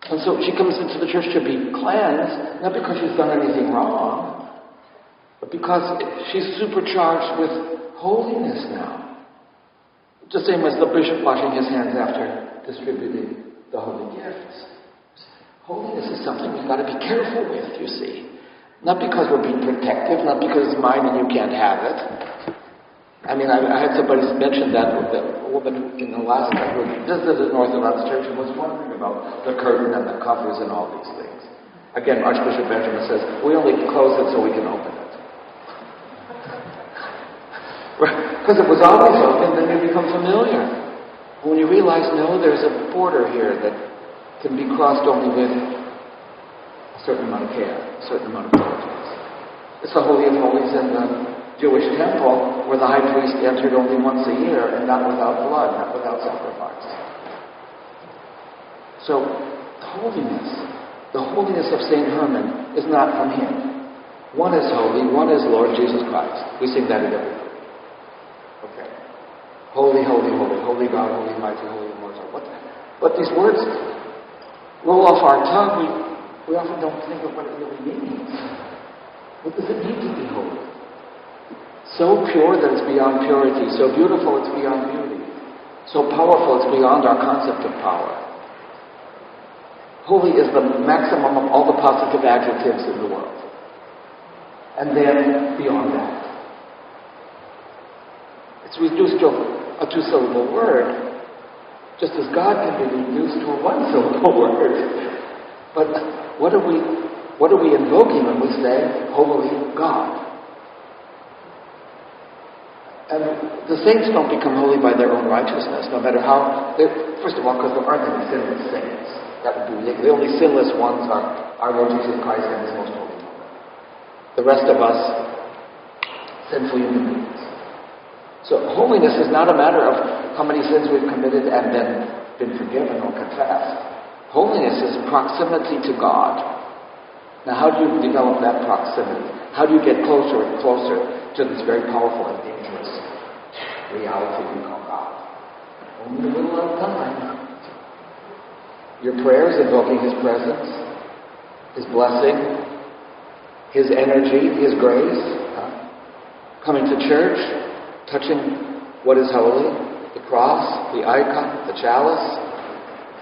And so she comes into the church to be cleansed, not because she's done anything wrong, but because she's supercharged with holiness now. The same as the bishop washing his hands after distributing the holy gifts. Holiness is something we've got to be careful with, you see. Not because we're being protective, not because it's mine and you can't have it. I mean, I had somebody mention that with a woman in Alaska who visited an Orthodox church and was wondering about the curtain and the covers and all these things. Again, Archbishop Benjamin says, we only close it so we can open it. Because it was always open, then you become familiar. When you realize, no, there's a border here that can be crossed only with a certain amount of care, a certain amount of diligence. It's the Holy of Holies in the Jewish temple where the high priest entered only once a year and not without blood, not without sacrifice. So, the holiness of St. Herman is not from him. One is holy, one is Lord Jesus Christ. We sing that in every prayer. Okay. Holy, holy, holy, holy God, holy mighty, holy immortal. But these words roll off our tongue. We often don't think of what it really means. What does it mean to be holy? So pure that it's beyond purity. So beautiful it's beyond beauty. So powerful it's beyond our concept of power. Holy is the maximum of all the positive adjectives in the world. And then beyond that. It's reduced to a 2-syllable word, just as God can be reduced to a 1-syllable word. But what are we invoking when we say, Holy God? And the saints don't become holy by their own righteousness, no matter how. First of all, because there aren't any sinless saints. That would be the only sinless ones are our Lord Jesus Christ and His Most Holy Mother. The rest of us, sinful human beings. So holiness is not a matter of how many sins we've committed and then been forgiven or confessed. Holiness is proximity to God. Now, how do you develop that proximity? How do you get closer and closer to this very powerful and dangerous reality we call God? Only a little at a time. Your prayers invoking His presence, His blessing, His energy, His grace, coming to church, touching what is holy, the cross, the icon, the chalice.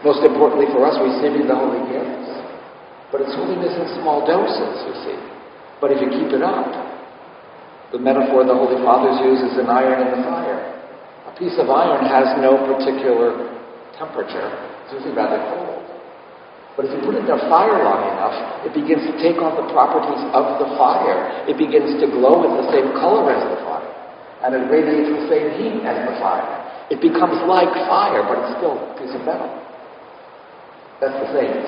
Most importantly for us, receiving the holy gifts. But it's holiness in small doses, you see. But if you keep it up, the metaphor the Holy Fathers use is an iron in the fire. A piece of iron has no particular temperature. It's usually rather cold. But if you put it in a fire long enough, it begins to take on the properties of the fire. It begins to glow with the same color as the fire. And it radiates the same heat as the fire. It becomes like fire, but it's still a piece of metal. That's the saints.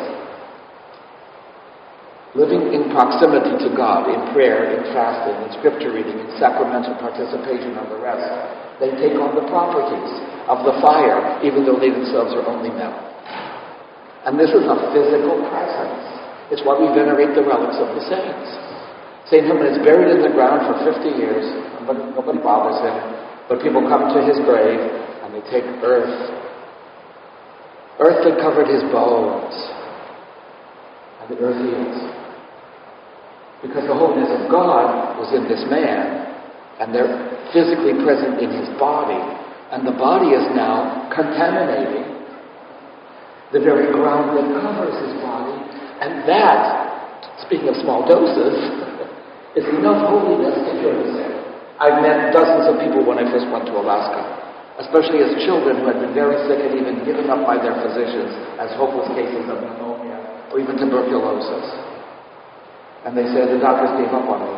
Living in proximity to God, in prayer, in fasting, in scripture reading, in sacramental participation and the rest, they take on the properties of the fire, even though they themselves are only metal. And this is a physical presence. It's why we venerate the relics of the saints. St. Herman is buried in the ground for 50 years, but nobody bothers him. But people come to his grave, and they take earth Earth that covered his bones. And the earth heals. Because the holiness of God was in this man, and they're physically present in his body, and the body is now contaminating the very ground that covers his body, and that, speaking of small doses, is enough holiness to cure the sin. I've met dozens of people when I first went to Alaska, especially as children who had been very sick and even given up by their physicians as hopeless cases of pneumonia or even tuberculosis. And they said, the doctors gave up on me.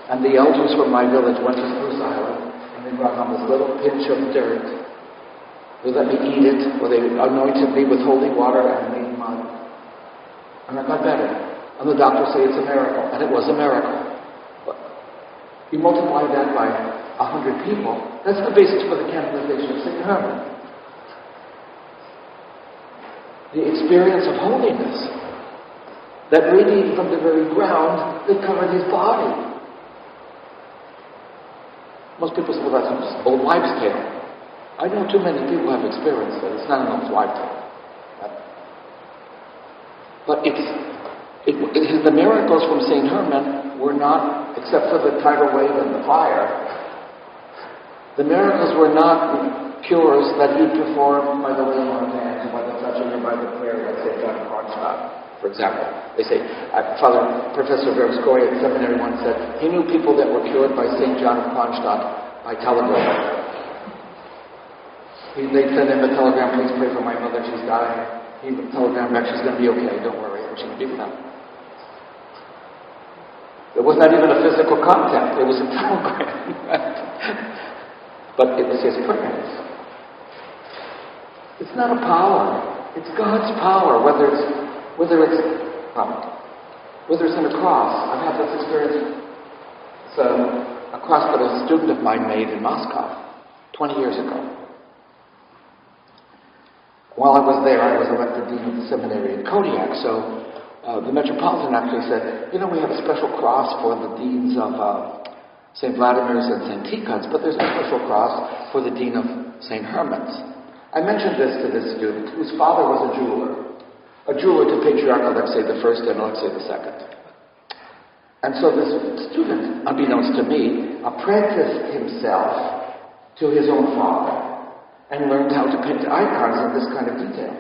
And the elders from my village went to Spruce Island, and they brought home this little pinch of dirt. They let me eat it, or they anointed me with holy water and made mud. And I got better. And the doctors say it's a miracle. And it was a miracle. But you multiply that by 100 people, that's the basis for the canonization of St. Herman. The experience of holiness that radiated from the very ground that covered his body. Most people say, well, that's an old wives' tale. I know too many people have experienced it. It's not an old wives' tale. But the miracles from St. Herman were not, except for the tidal wave and the fire, the miracles were not cures that he performed by the laying on of hands, by the touching, or by the prayer of St. John of Kronstadt. For example, they say, Professor Verskoy at seminary once said, he knew people that were cured by St. John of Kronstadt by telegram. They'd send him a telegram, please pray for my mother, she's dying. He would telegram back, she's going to be okay, don't worry, she's going to be with them. There was not even a physical contact, it was a telegram. But it was his prayers. It's not a power, it's God's power, whether it's in a cross. I've had this experience. It's a cross that a student of mine made in Moscow 20 years ago. While I was there, I was elected dean of the seminary in Kodiak, so the Metropolitan actually said, we have a special cross for the deans of St. Vladimir's and St. Tikhon's, but there's a special cross for the dean of St. Herman's. I mentioned this to this student, whose father was a jeweler to Patriarch Alexei I and Alexei II. And so this student, unbeknownst to me, apprenticed himself to his own father and learned how to paint icons in this kind of detail.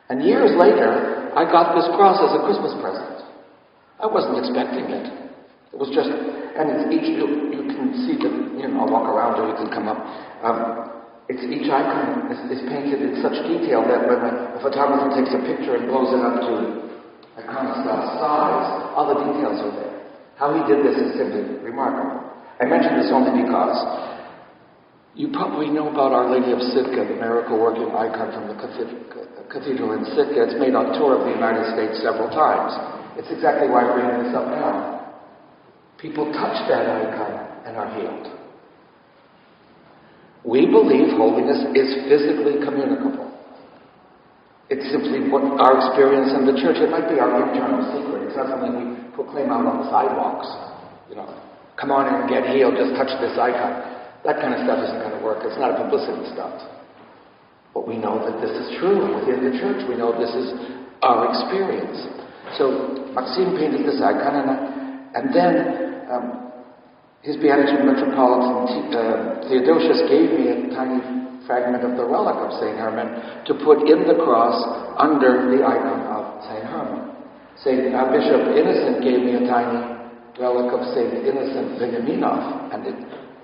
And years later, I got this cross as a Christmas present. I wasn't expecting it. It was just, and it's each, you can see I'll walk around or you can come up. Each icon is painted in such detail that when a photographer takes a picture and blows it up to iconostase size, all the details are there. How he did this is simply remarkable. I mention this only because you probably know about Our Lady of Sitka, the miracle-working icon from the cathedral in Sitka. It's made on tour of the United States several times. It's exactly why I'm bringing this up now. People touch that icon and are healed. We believe holiness is physically communicable. It's simply what our experience in the church. It might be our internal secret. It's not something we proclaim out on the sidewalks. Come on and get healed, just touch this icon. That kind of stuff isn't going to work. It's not a publicity stunt. But we know that this is true within the church. We know this is our experience. So Maxime painted this icon, and then His Beatitude Metropolitan Theodosius gave me a tiny fragment of the relic of St. Herman to put in the cross under the icon of St. Herman. Bishop Innocent gave me a tiny relic of St. Innocent Veniaminov, and it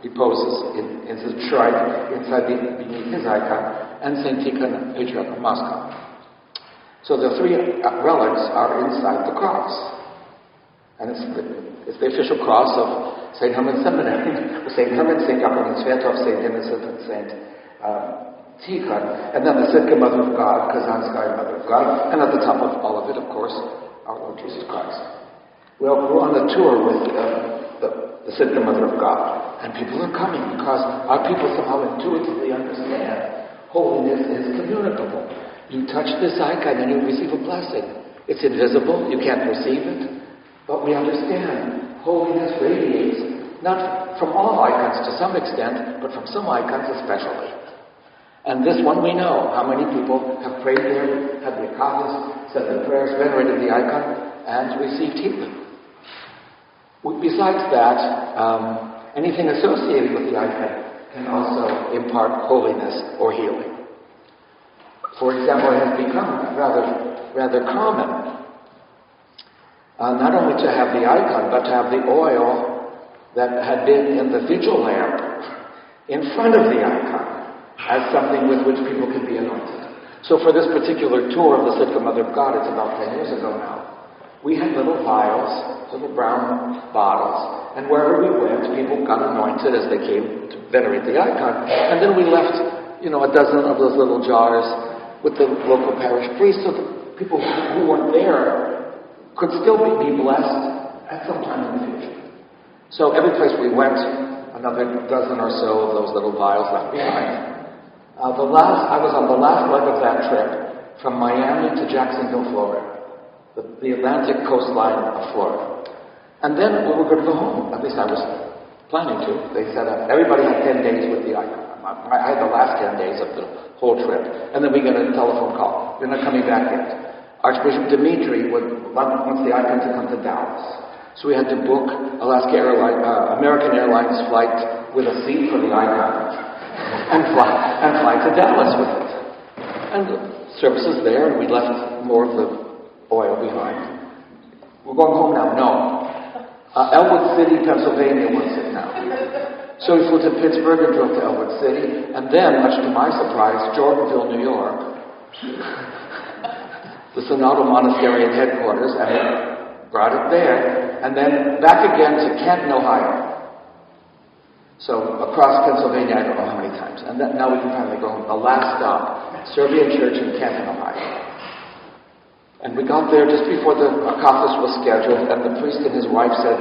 reposes in his shrine beneath his icon, and St. Tikhon, Patriarch of Moscow. So the three relics are inside the cross. And it's the official cross of St. Herman Seminary, St. Herman, St. Yaakov Svetov, St. Innocent, and St. Tikhon, and then the Sitka Mother of God, Kazanskaya Mother of God, and at the top of all of it, of course, our Lord Jesus Christ. Well, we're on a tour with the Sitka Mother of God, and people are coming because our people somehow intuitively understand holiness is communicable. You touch this icon and you receive a blessing. It's invisible, you can't perceive it. But we understand holiness radiates, not from all icons to some extent, but from some icons especially. And this one we know. How many people have prayed there, had the akathis, said their prayers, venerated the icon, and received healing. Besides that, anything associated with the icon can also impart holiness or healing. For example, it has become rather common not only to have the icon, but to have the oil that had been in the vigil lamp in front of the icon as something with which people can be anointed. So for this particular tour of the Sitka Mother of God, it's about 10 years ago now, we had little vials, little brown bottles, and wherever we went, people got anointed as they came to venerate the icon. And then we left, a dozen of those little jars with the local parish priest, so the people who weren't there could still be blessed at some time in the future. So every place we went, another dozen or so of those little vials left behind. I was on the last leg of that trip from Miami to Jacksonville, Florida, the Atlantic coastline of Florida. And then we were going to go home. At least I was planning to. They set up. Everybody had 10 days with the icon. I had the last 10 days of the whole trip. And then we got a telephone call. You're not coming back yet. Archbishop Dimitri wants the icon to come to Dallas. So we had to book American Airlines flight with a seat for the icon and fly to Dallas with it. And the service is there, and we left more of the oil behind. We're going home now. No. Elwood City, Pennsylvania was it now. So we flew to Pittsburgh and drove to Elwood City, and then, much to my surprise, Jordanville, New York, the Synodal Monasterian headquarters, and brought it there, and then back again to Canton, Ohio. So across Pennsylvania, I don't know how many times. And now we can finally go home. The last stop, Serbian Church in Canton, Ohio. And we got there just before the akathis was scheduled, and the priest and his wife said,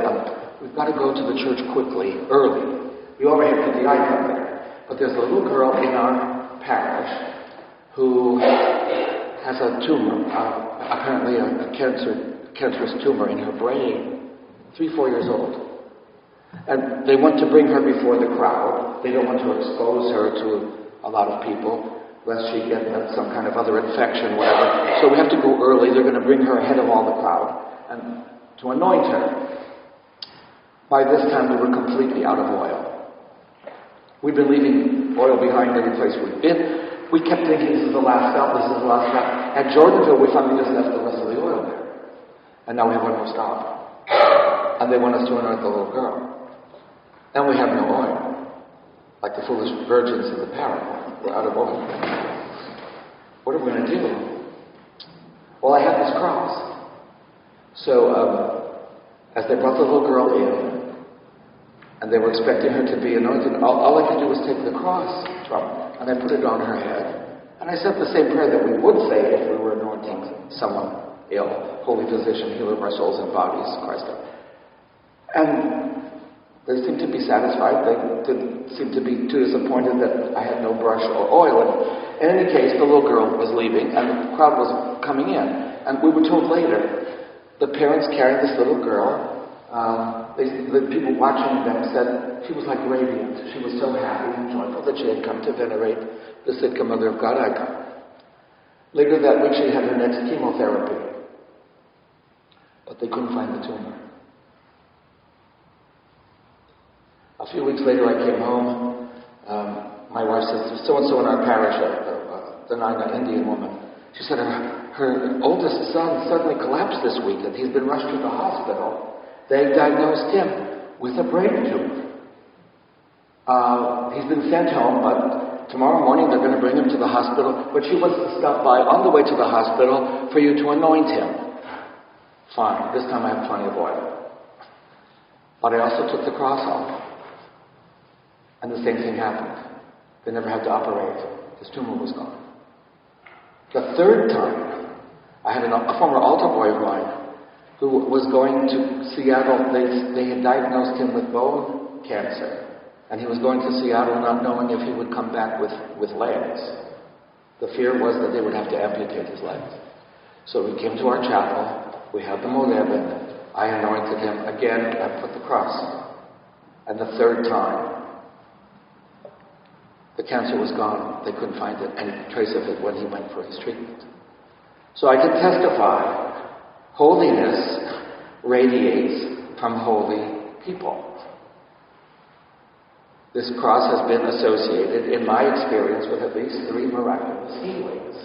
we've got to go to the church quickly, early. We already had put the icon there. But there's a little girl in our parish who has a tumor, apparently a cancerous tumor in her brain, 3-4 years old. And they want to bring her before the crowd. They don't want to expose her to a lot of people, lest she get some kind of other infection, whatever. So we have to go early. They're going to bring her ahead of all the crowd and to anoint her. By this time, we were completely out of oil. We'd been leaving oil behind every place we'd been. We kept thinking, this is the last stop, this is the last stop. At Jordanville, we finally just left the rest of the oil there. And now we have one more stop. And they want us to anoint the little girl. And we have no oil. Like the foolish virgins in the parable. We're out of oil. What are we going to do? Well, I have this cross. So, as they brought the little girl in, and they were expecting her to be anointed, all I could do was take the cross and I put it on her head. And I said the same prayer that we would say if we were anointing someone ill. Holy Physician, healer of our souls and bodies, Christ. And they seemed to be satisfied. They didn't seem to be too disappointed that I had no brush or oil. And in any case, the little girl was leaving, and the crowd was coming in. And we were told later, the parents carrying this little girl, the people watching them said she was like radiant. She was so happy and joyful that she had come to venerate the Sitka Mother of God icon. Later that week, she had her next chemotherapy. But they couldn't find the tumor. A few weeks later, I came home. My wife said, so-and-so in our parish, the Naga Indian woman, she said her oldest son suddenly collapsed this week, and he's been rushed to the hospital. They diagnosed him with a brain tumor. He's been sent home, but tomorrow morning they're going to bring him to the hospital, but she wants to stop by on the way to the hospital for you to anoint him. Fine, this time I have plenty of oil. But I also took the cross off. And the same thing happened. They never had to operate. His tumor was gone. The third time, I had a former altar boy of mine who was going to Seattle. They had diagnosed him with bone cancer. And he was going to Seattle not knowing if he would come back with legs. The fear was that they would have to amputate his legs. So we came to our chapel. We had the moleben. I anointed him. Again, I put the cross. And the third time, The cancer was gone. They couldn't find any trace of it when he went for his treatment. So I can testify, holiness radiates from holy people. This cross has been associated, in my experience, with at least 3 miraculous healings.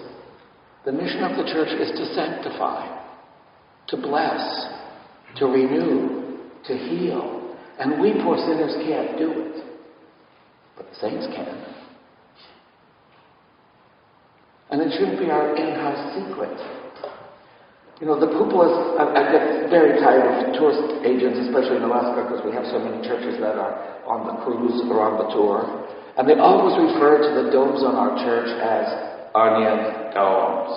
The mission of the church is to sanctify, to bless, to renew, to heal. And we poor sinners can't do it. But the saints can. And it shouldn't be our in-house secret. You know, the cupolas, I get very tired of tourist agents, especially in Alaska, because we have so many churches that are on the cruise or on the tour. And they always refer to the domes on our church as onion domes.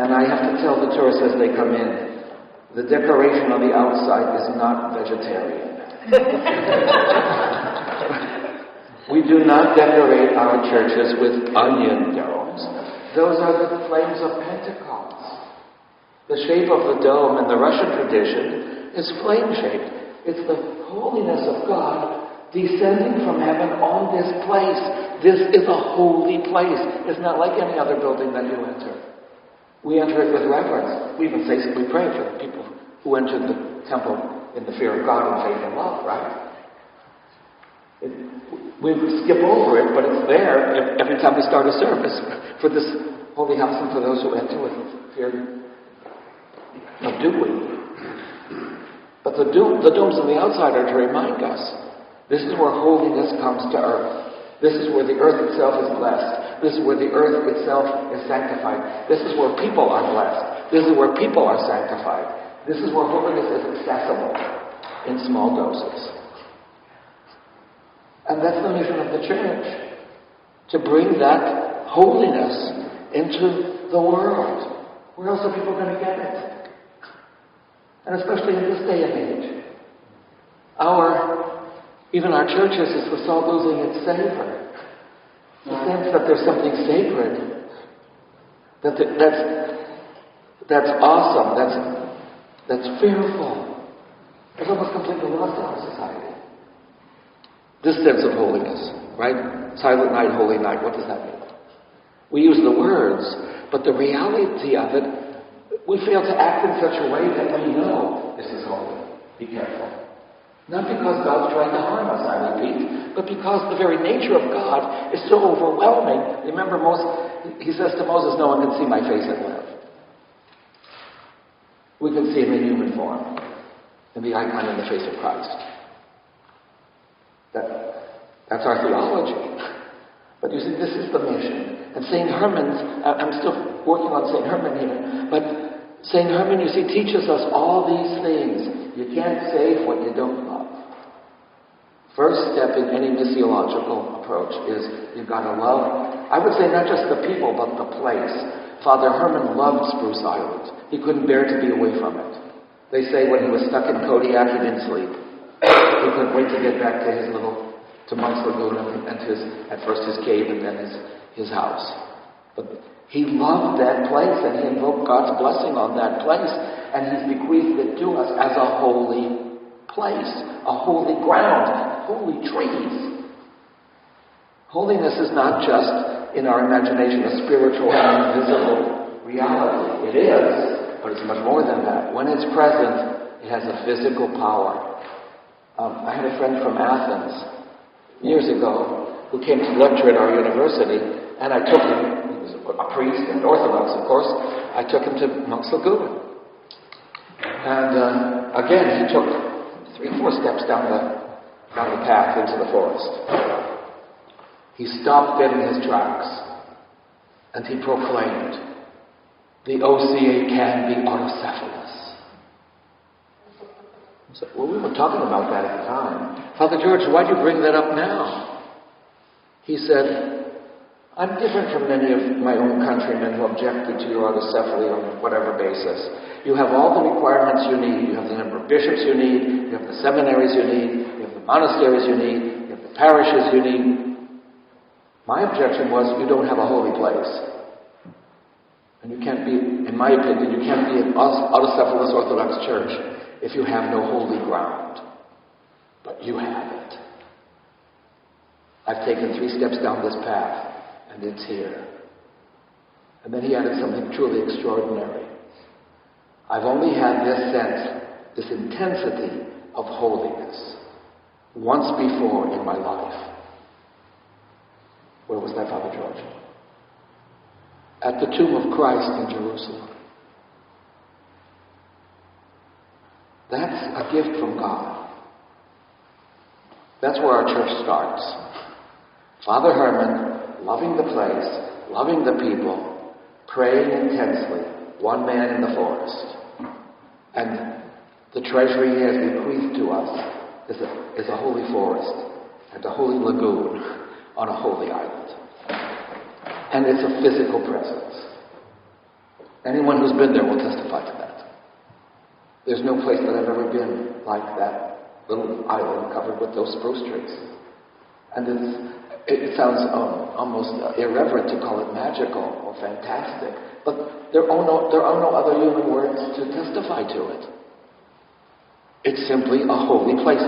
And I have to tell the tourists as they come in, the decoration on the outside is not vegetarian. We do not decorate our churches with onion domes. Those are the flames of Pentecost. The shape of the dome in the Russian tradition is flame-shaped. It's the holiness of God descending from heaven on this place. This is a holy place. It's not like any other building that you enter. We enter it with reverence. We even say, we pray for the people who entered the temple in the fear of God and faith and love, right? We skip over it, but it's there every time we start a service for this holy house and for those who enter with fear of doing. But the domes on the outside are to remind us, this is where holiness comes to earth. This is where the earth itself is blessed. This is where the earth itself is sanctified. This is where people are blessed. This is where people are sanctified. This is where holiness is accessible in small doses. And that's the mission of the church, to bring that holiness into the world. Where else are people going to get it? And especially in this day and age. Even our churches, is the salt losing its savor. The sense that there's something sacred, that's awesome, that's fearful. It's almost completely lost in our society. This sense of holiness, right? Silent night, holy night, what does that mean? We use the words, but the reality of it, we fail to act in such a way that we know this is holy. Be careful. Not because God's trying to harm us, I repeat, but because the very nature of God is so overwhelming. Remember, he says to Moses, no one can see my face and live. We can see him in human form, in the icon in the face of Christ. That's our theology. But you see, this is the mission. And St. Herman's, I'm still working on St. Herman here, but St. Herman, you see, teaches us all these things. You can't save what you don't love. First step in any missiological approach is you've got to love, I would say not just the people, but the place. Father Herman loved Spruce Island. He couldn't bear to be away from it. They say when he was stuck in Kodiak, he didn't sleep. He couldn't wait to get back to Monk's Lagoon and at first his cave and then his house. But he loved that place and he invoked God's blessing on that place and he's bequeathed it to us as a holy place, a holy ground, holy trees. Holiness is not just in our imagination a spiritual and invisible reality. It is, but it's much more than that. When it's present, it has a physical power. I had a friend from Athens years ago who came to lecture at our university, and I took him, he was a priest and Orthodox, of course, I took him to Monk's Lagoon. And again, he took 3 or 4 steps down the path into the forest. He stopped dead in his tracks, and he proclaimed, the OCA can be autocephalous. So, well, we weren't talking about that at the time. Father George, why'd you bring that up now? He said, I'm different from many of my own countrymen who objected to your autocephaly on whatever basis. You have all the requirements you need. You have the number of bishops you need. You have the seminaries you need. You have the monasteries you need. You have the parishes you need. My objection was you don't have a holy place. And you can't be, in my opinion, you can't be an autocephalous Orthodox church if you have no holy ground. But you have it. I've taken 3 steps down this path, and it's here. And then he added something truly extraordinary. I've only had this sense, this intensity of holiness once before in my life. Where was that, Father George? At the tomb of Christ in Jerusalem. That's a gift from God. That's where our church starts. Father Herman, loving the place, loving the people, praying intensely, one man in the forest. And the treasury he has bequeathed to us is a holy forest and a holy lagoon on a holy island. And it's a physical presence. Anyone who's been there will testify to that. There's no place that I've ever been like that little island covered with those spruce trees. And it sounds almost irreverent to call it magical or fantastic, but there are no other human words to testify to it. It's simply a holy place.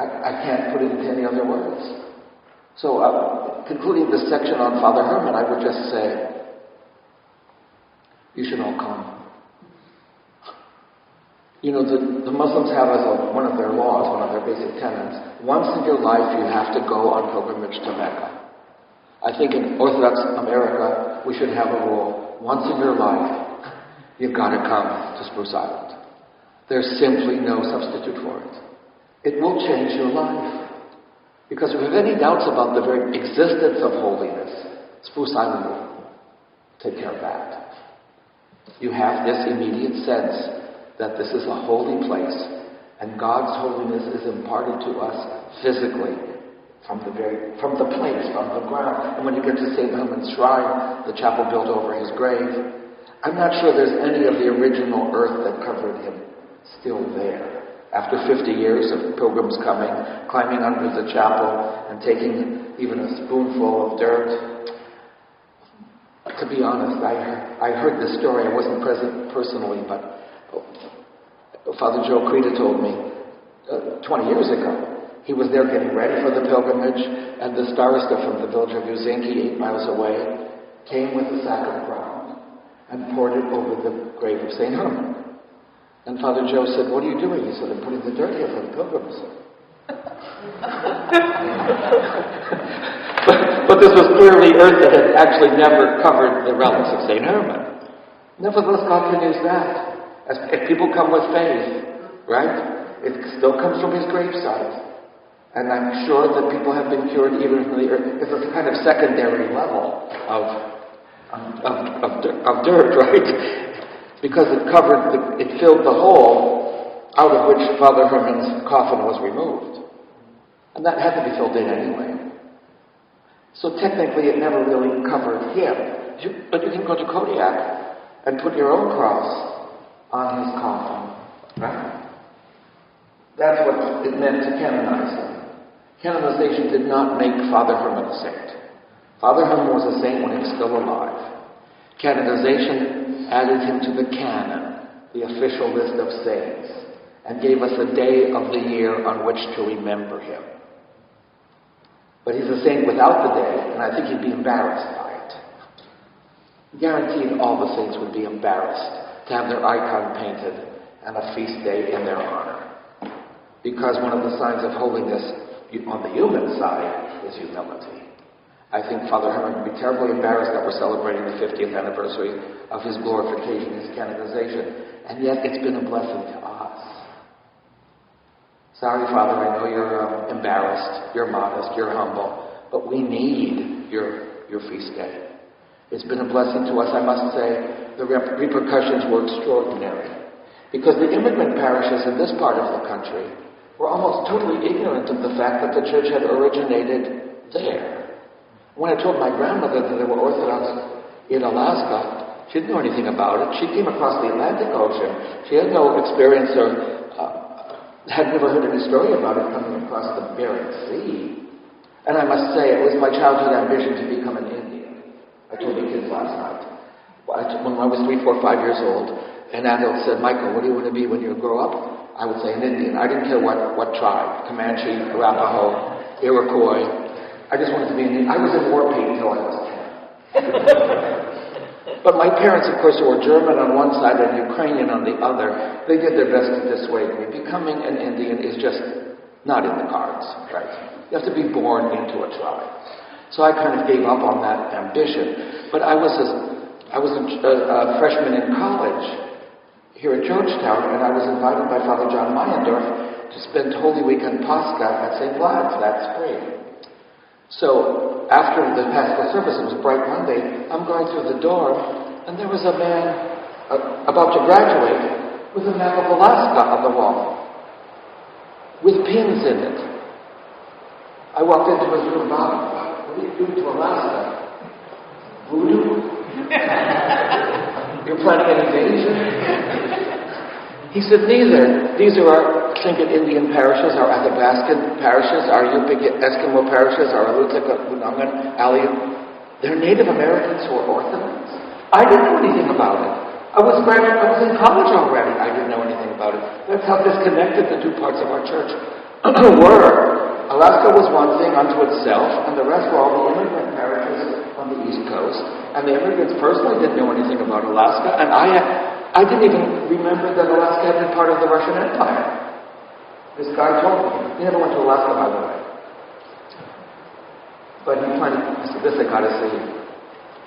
I can't put it into any other words. So, concluding this section on Father Herman, I would just say, you should all come. You know, the Muslims have as one of their laws, one of their basic tenets, once in your life you have to go on pilgrimage to Mecca. I think in Orthodox America, we should have a rule. Once in your life, you've got to come to Spruce Island. There's simply no substitute for it. It will change your life. Because if you have any doubts about the very existence of holiness, Spruce Island will take care of that. You have this immediate sense that this is a holy place, and God's holiness is imparted to us physically from the place, from the ground. And when you get to St. Herman's shrine, the chapel built over his grave, I'm not sure there's any of the original earth that covered him still there. After 50 years of pilgrims coming, climbing under the chapel, and taking even a spoonful of dirt. To be honest, I heard this story. I wasn't present personally, but Father Joe Creda told me 20 years ago. He was there getting ready for the pilgrimage, and the starosta from the village of Uzinki, 8 miles away, came with a sack of ground and poured it over the grave of St. Herman. And Father Joe said, "What are you doing?" He said, "I'm putting the dirt here for the pilgrims." but this was clearly earth that had actually never covered the relics of St. Herman. Nevertheless, God can use that. If people come with faith, right? It still comes from his gravesite. And I'm sure that people have been cured even from the earth. It's a kind of secondary level of dirt, right? Because it filled the hole out of which Father Herman's coffin was removed. And that had to be filled in anyway. So technically it never really covered him. But you can go to Kodiak and put your own cross on his coffin. Right? That's what it meant to canonize him. Canonization did not make Father Herman a saint. Father Herman was a saint when he was still alive. Canonization added him to the canon, the official list of saints, and gave us a day of the year on which to remember him. But he's a saint without the day, and I think he'd be embarrassed by it. Guaranteed all the saints would be embarrassed to have their icon painted and a feast day in their honor. Because one of the signs of holiness on the human side is humility. I think Father Herman would be terribly embarrassed that we're celebrating the 50th anniversary of his glorification, his canonization, and yet it's been a blessing to us. Sorry, Father, I know you're embarrassed, you're modest, you're humble, but we need your feast day. It's been a blessing to us. I must say, the repercussions were extraordinary, because the immigrant parishes in this part of the country were almost totally ignorant of the fact that the church had originated there. When I told my grandmother that there were Orthodox in Alaska, she didn't know anything about it. She came across the Atlantic Ocean. She had no experience or had never heard any story about it coming across the Bering Sea. And I must say, it was my childhood ambition to become an Indian. I told the kids last night. When I was 3, 4, 5 years old, an adult said, "Michael, what do you want to be when you grow up?" I would say an Indian. I didn't care what tribe, Comanche, Arapaho. Iroquois. I just wanted to be I was in war paint until I was 10. But my parents, of course, who were German on one side and Ukrainian on the other, they did their best to dissuade me. Becoming an Indian is just not in the cards, right? You have to be born into a tribe. So I kind of gave up on that ambition. But I was a freshman in college here at Georgetown, and I was invited by Father John Meyendorf to spend Holy Week and Pascha at St. Vlad's that spring. So after the Paschal service, it was Bright Monday, I'm going through the door, and there was a man about to graduate with a map of Alaska on the wall, with pins in it. I walked into his room, Bob, what are you doing to Alaska? Voodoo? You're planning an invasion? He said, neither. These are our Tlingit Indian parishes, our Athabaskan parishes, our Yupik Eskimo parishes, our Alutiiq, Unangan, Aleut. They're Native Americans who are Orthodox. I didn't know anything about it. I was in college already. I didn't know anything about it. That's how disconnected the two parts of our church were. Alaska was one thing unto itself, and the rest were all the immigrant parishes on the East Coast. And the immigrants personally didn't know anything about Alaska, and I didn't even remember that Alaska had been part of the Russian Empire. This guy told me. He never went to Alaska, by the way. But he planned, I said, this I got to see.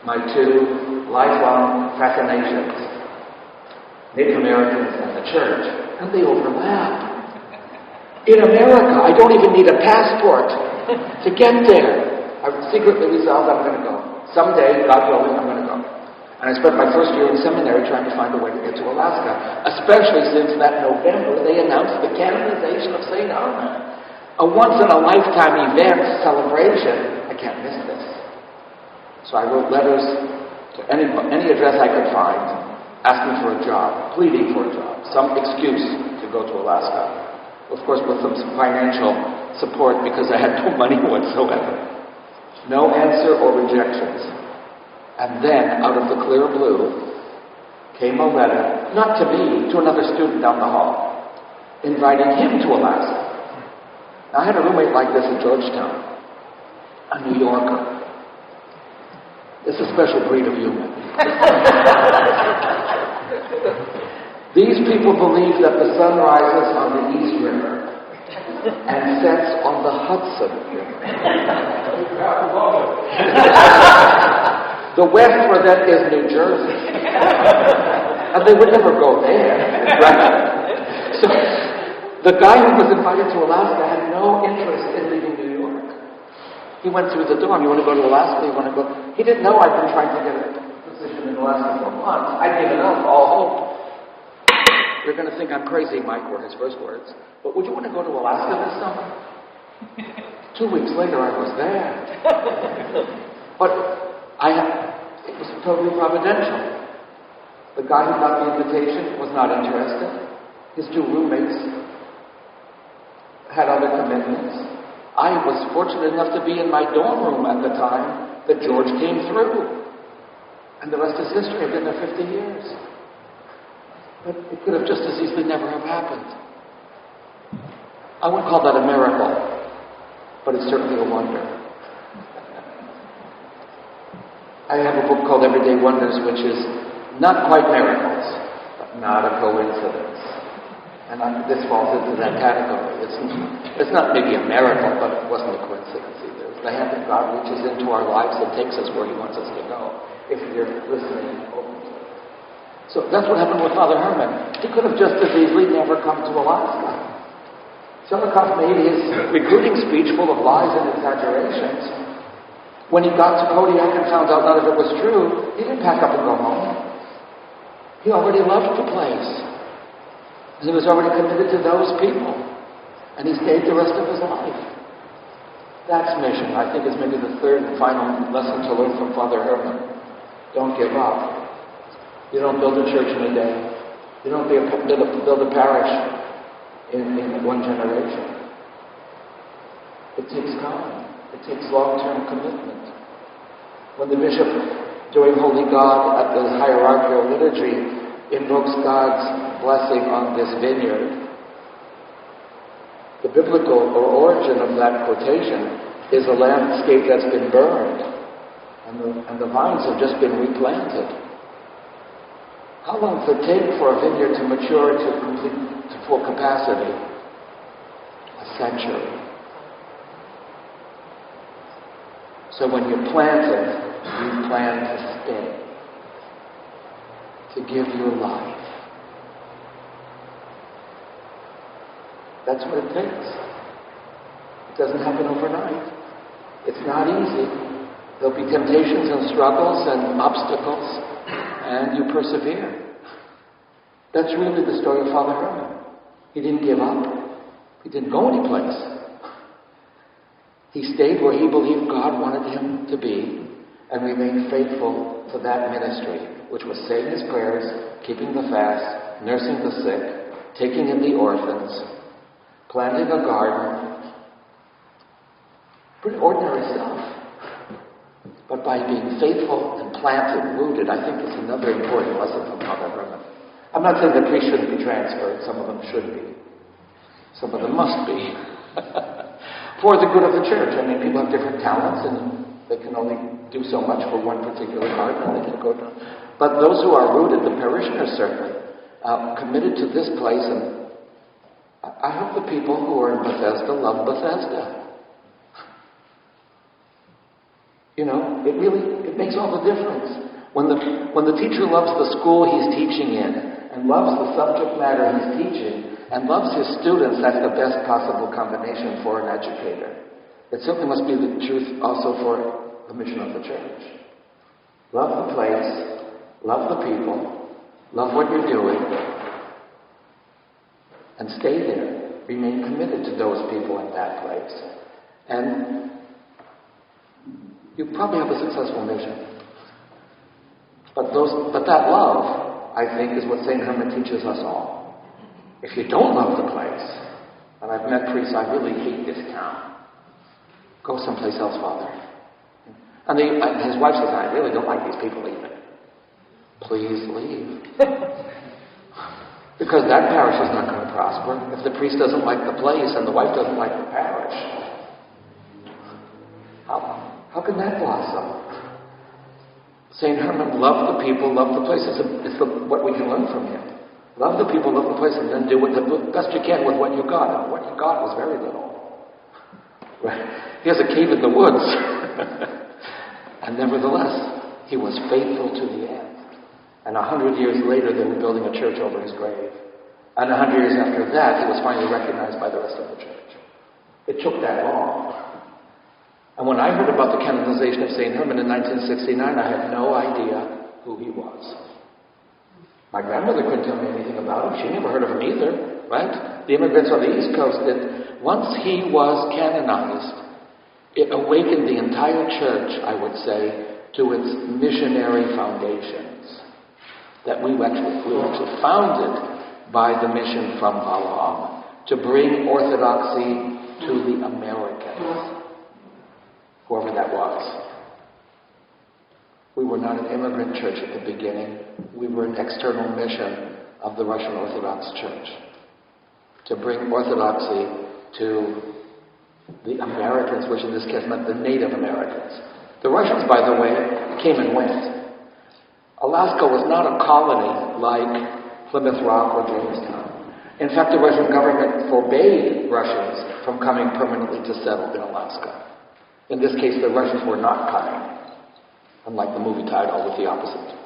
My two lifelong fascinations, Native Americans and the church, and they overlap. In America, I don't even need a passport to get there. I secretly resolved I'm going to go. Someday, God willing, I'm going to go. And I spent my first year in seminary trying to find a way to get to Alaska, especially since that November they announced the canonization of St. Herman. A once-in-a-lifetime event, celebration. I can't miss this. So I wrote letters to any address I could find, asking for a job, pleading for a job, some excuse to go to Alaska. Of course, with some financial support because I had no money whatsoever. No answer or rejections. And then, out of the clear blue, came a letter, not to me, to another student down the hall, inviting him to Alaska. Now, I had a roommate like this at Georgetown, a New Yorker. It's a special breed of human. These people believe that the sun rises on the East River and sets on the Hudson River. The West for them is New Jersey. And they would never go there, right? So the guy who was invited to Alaska had no interest in leaving New York. He went through the door. You want to go to Alaska? You want to go? He didn't know I'd been trying to get a position in Alaska for months. I'd given up all hope. You're going to think I'm crazy, Mike, were his first words. But would you want to go to Alaska this summer? 2 weeks later, I was there. But it was totally providential. The guy who got the invitation was not interested. His two roommates had other commitments. I was fortunate enough to be in my dorm room at the time that George came through. And the rest is history. I've been there 50 years. But it could have just as easily never have happened. I wouldn't call that a miracle, but it's certainly a wonder. I have a book called Everyday Wonders, which is not quite miracles, but not a coincidence. And this falls into that category. It's not maybe a miracle, but it wasn't a coincidence either. It's the hand of God reaches into our lives and takes us where He wants us to go, if you're listening and open to it. So that's what happened with Father Herman. He could have just as easily never come to Alaska. Shelikof made his recruiting speech full of lies and exaggerations. When he got to Kodiak and found out none of it was true, he didn't pack up and go home. He already loved the place. He was already committed to those people. And he stayed the rest of his life. That's mission. I think is maybe the third and final lesson to learn from Father Herman. Don't give up. You don't build a church in a day. You don't build a parish in one generation. It takes time. It takes long-term commitment. When the bishop, during Holy God at the hierarchical liturgy, invokes God's blessing on this vineyard, The biblical origin of that quotation is a landscape that's been burned, and the vines have just been replanted. How long does it take for a vineyard to mature to full capacity? A century. So when you plant it, you plan to stay, to give your life. That's what it takes. It doesn't happen overnight. It's not easy. There'll be temptations and struggles and obstacles, and you persevere. That's really the story of Father Herman. He didn't give up. He didn't go anyplace. He stayed where he believed God wanted him to be and remained faithful to that ministry, which was saying his prayers, keeping the fast, nursing the sick, taking in the orphans, planting a garden. Pretty ordinary stuff. But by being faithful and planted, rooted, I think it's another important lesson from Father Herman. I'm not saying that priests shouldn't be transferred. Some of them should be. Some of them must be. For the good of the church. I mean, people have different talents and they can only do so much for one particular part and they can go down. But those who are rooted, the parishioners certainly, committed to this place, and I hope the people who are in Bethesda love Bethesda. You know, it makes all the difference. When the teacher loves the school he's teaching in, and loves the subject matter he's teaching, and loves his students, that's the best possible combination for an educator. It certainly must be the truth also for the mission of the church. Love the place, love the people, love what you're doing, and stay there. Remain committed to those people in that place. And you probably have a successful mission. But that love, I think, is what St. Herman teaches us all. If you don't love the place, and I've met priests, I really hate this town. Go someplace else, Father. And his wife says, I really don't like these people either. Please leave. Because that parish is not going to prosper. If the priest doesn't like the place and the wife doesn't like the parish, how can that blossom? St. Herman loved the people, loved the place. It's what we can learn from him. Love the people, love the place, and then do the best you can with what you got. And what you got was very little. Right? He has a cave in the woods. And nevertheless, he was faithful to the end. And 100 years later, they were building a church over his grave. And 100 years after that, he was finally recognized by the rest of the church. It took that long. And when I heard about the canonization of St. Herman in 1969, I had no idea who he was. My grandmother couldn't tell me anything about him. She never heard of him either, right? The immigrants on the East Coast did. Once he was canonized, it awakened the entire church, I would say, to its missionary foundations. That we were actually founded by the mission from Valaam to bring orthodoxy to the Americans. Whoever that was. We were not an immigrant church at the beginning. We were an external mission of the Russian Orthodox Church to bring orthodoxy to the Americans, which in this case meant the Native Americans. The Russians, by the way, came and went. Alaska was not a colony like Plymouth Rock or Jamestown. In fact, the Russian government forbade Russians from coming permanently to settle in Alaska. In this case, the Russians were not coming. Unlike the movie title with the opposite.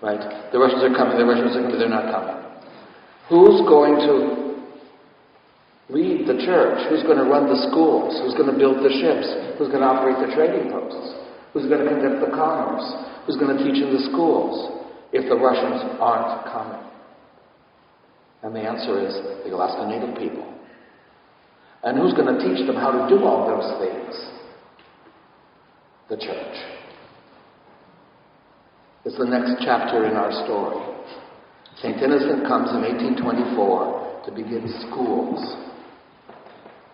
Right? The Russians are coming, they're not coming. Who's going to lead the church? Who's going to run the schools? Who's going to build the ships? Who's going to operate the trading posts? Who's going to conduct the commerce? Who's going to teach in the schools if the Russians aren't coming? And the answer is the Alaska Native people. And who's going to teach them how to do all those things? The church. It's the next chapter in our story. St. Innocent comes in 1824 to begin schools.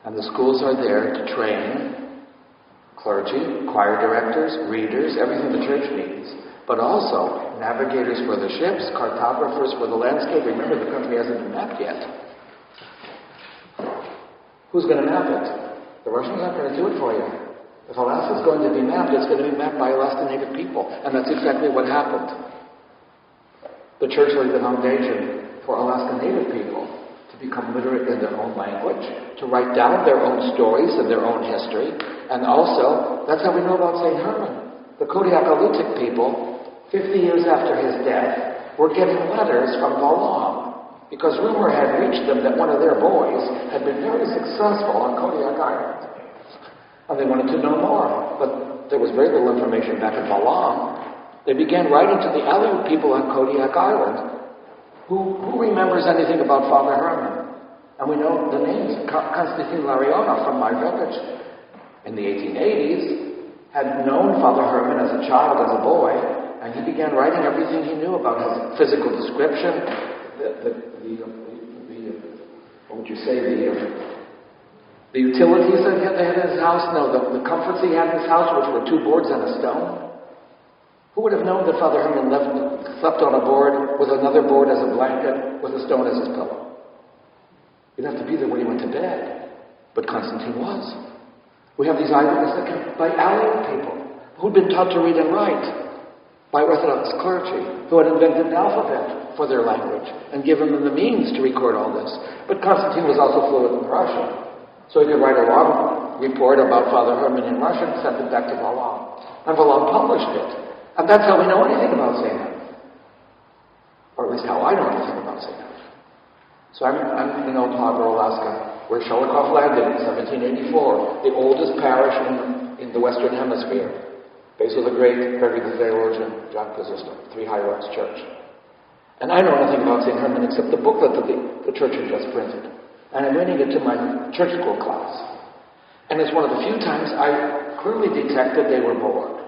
And the schools are there to train clergy, choir directors, readers, everything the church needs, but also navigators for the ships, cartographers for the landscape. Remember, the country hasn't been mapped yet. Who's going to map it? The Russians aren't going to do it for you. If Alaska is going to be mapped, it's going to be mapped by Alaskan Native people. And that's exactly what happened. The church laid the foundation for Alaskan Native people to become literate in their own language, to write down their own stories and their own history. And also, that's how we know about St. Herman. The Kodiak people, 50 years after his death, were getting letters from Valaam because rumor had reached them that one of their boys had been very successful on Kodiak Island. And they wanted to know more, but there was very little information back in Valaam. They began writing to the Aleut people on Kodiak Island. Who remembers anything about Father Herman? And we know the names. Constantine Lariona from my village in the 1880s had known Father Herman as a child, as a boy, and he began writing everything he knew about his physical description, the utilities that he had in his house, the comforts he had in his house, which were 2 boards and a stone. Who would have known that Father Herman slept on a board with another board as a blanket, with a stone as his pillow? You'd have to be there when he went to bed. But Constantine was. We have these eyewitnesses by Aleut people who'd been taught to read and write by Orthodox clergy, who had invented the alphabet for their language and given them the means to record all this. But Constantine was also fluent in Russian. So he could write a long report about Father Herman in Russian and send it back to Valaam. And Valaam published it. And that's how we know anything about St. Herman. Or at least how I know anything about St. Herman. So I'm in Old Harbor, Alaska, where Shelikof landed in 1784, the oldest parish in the Western Hemisphere. Base of the great Clergy the theologian, John Chrysostom, 3 High Rocks Church. And I know nothing about St. Herman except the booklet that the church had just printed. And I'm reading it to my church school class. And it's one of the few times I clearly detected they were bored.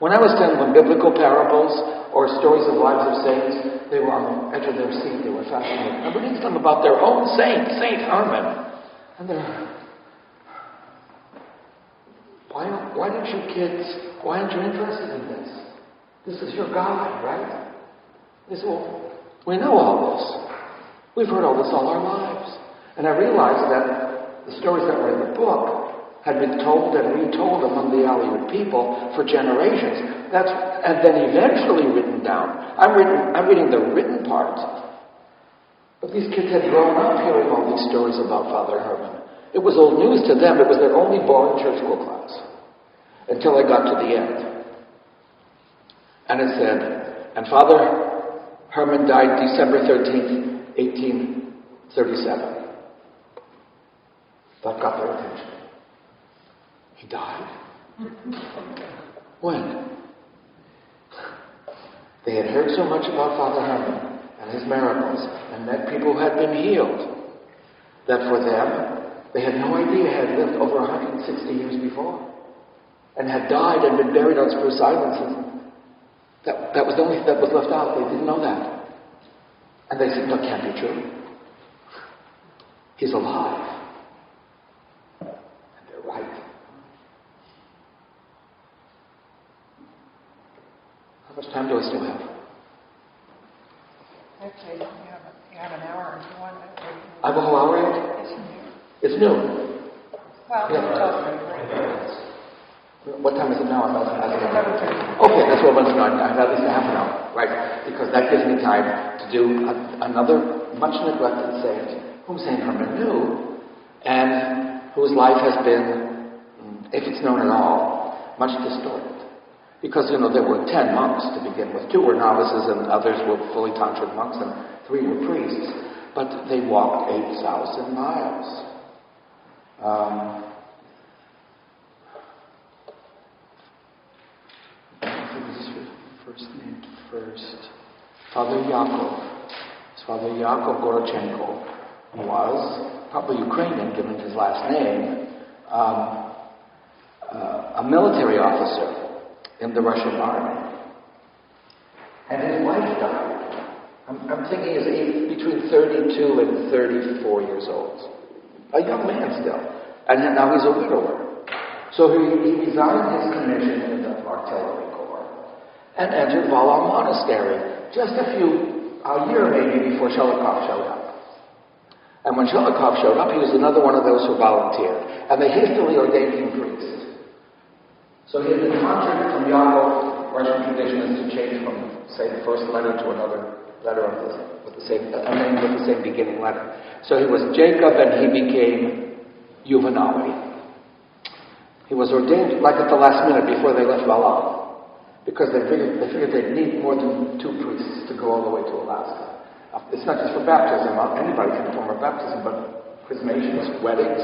When I was telling them biblical parables or stories of lives of saints, they were on the edge of their seat. They were fascinated. I'm reading to them about their own saint, St. Herman. And they're, why aren't you interested in this? This is your God, right? They said, well, we know all this. We've heard all this all our lives. And I realized that the stories that were in the book had been told and retold among the Aleut people for generations. And then eventually written down. I'm reading the written part. But these kids had grown up hearing all these stories about Father Herman. It was old news to them. It was their only boring church school class. Until I got to the end. And it said, and Father Herman died December 13th, 1837. That got their attention. He died? When? They had heard so much about Father Herman and his miracles and met people who had been healed that for them, they had no idea he had lived over 160 years before and had died and been buried on Spruce Island. That was the only thing that was left out. They didn't know that. And they said, that can't be true. He's alive. And they're right. How much time do I still have? Actually, you have an hour if you want to. I have a whole hour yet? It's noon. Well, yeah. What time is it now? Okay, that's what it was. I have at least a half an hour, right? Because that gives me time to do another much neglected saint, whom St. Herman knew, and whose life has been, if it's known at all, much distorted. Because, there were 10 monks to begin with. 2 were novices and others were fully tantric monks, and 3 were priests. But they walked 8,000 miles. First name first. Father Yakov. Father Yakov Gorochenko was probably Ukrainian, given his last name, a military officer in the Russian army. And his wife died. I'm thinking he's between 32 and 34 years old. A young man still. And now he's a widower. So he resigned his commission in the artillery corps and entered Valaam Monastery just a year maybe before Shelikof showed up. And when Shelikof showed up, he was another one of those who volunteered. And they hastily ordained him priest. So he had been conjured from Yaakov. Russian tradition is to change from, say, the first letter to another letter with the same beginning letter. So he was Jacob, and he became Juvenaly. He was ordained like at the last minute before they left Valaam, because they figured they'd need more than 2 priests to go all the way to Alaska. It's not just for baptism. Anybody can perform a baptism, but chrismations, weddings,